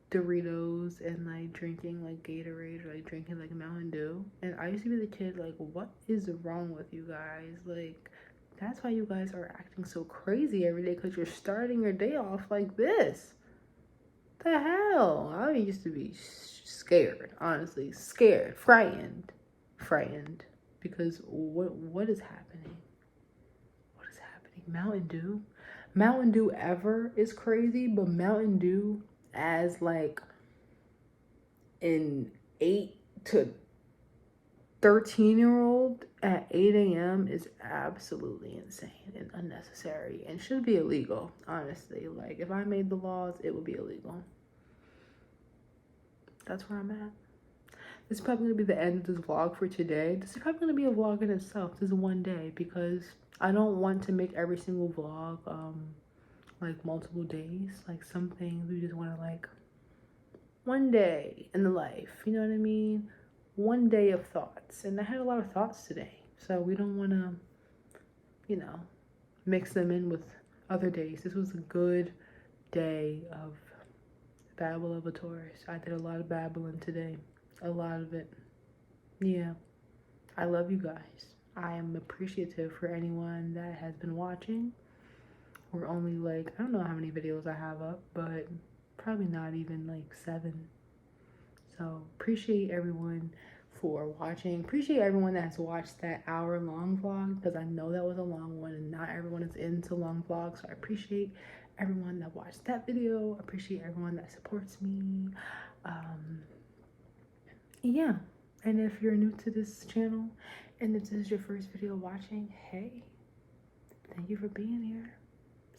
Doritos and, like, drinking, like, Gatorade, or, like, drinking, like, Mountain Dew. And I used to be the kid, like, what is wrong with you guys? Like, that's why you guys are acting so crazy every day, because you're starting your day off like this. The hell? I used to be scared, honestly. Scared. Frightened. Because what is happening? What is happening? Mountain Dew? Mountain Dew ever is crazy, but Mountain Dew as, like, an 8 to 13-year-old at 8 a.m. is absolutely insane and unnecessary and should be illegal, honestly. Like, if I made the laws, it would be illegal. That's where I'm at. This is probably going to be the end of this vlog for today. This is probably going to be a vlog in itself. This is one day, because I don't want to make every single vlog like multiple days. Like, some things we just want to, like, one day in the life, you know what I mean? One day of thoughts. And I had a lot of thoughts today, so we don't want to, you know, mix them in with other days. This was a good day of babble of a tourist. I did a lot of babbling today. A lot of it. Yeah. I love you guys. I am appreciative for anyone that has been watching. We're only, like, I don't know how many videos I have up, but probably not even, like, 7. So appreciate everyone for watching. Appreciate everyone that has watched that hour-long vlog, because I know that was a long one and not everyone is into long vlogs. So I appreciate everyone that watched that video. Appreciate everyone that supports me. Yeah. And if you're new to this channel and if this is your first video watching, hey, thank you for being here.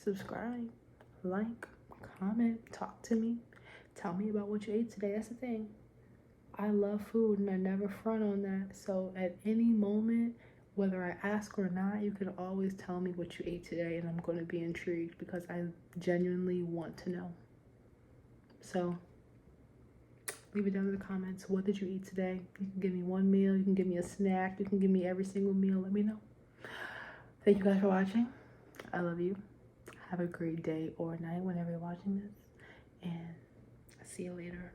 Subscribe, like, comment, talk to me. Tell me about what you ate today. That's the thing. I love food and I never front on that. So at any moment, whether I ask or not, you can always tell me what you ate today, and I'm going to be intrigued because I genuinely want to know. So leave it down in the comments. What did you eat today? You can give me one meal. You can give me a snack. You can give me every single meal. Let me know. Thank you guys for watching. I love you. Have a great day or night whenever you're watching this. And I'll see you later.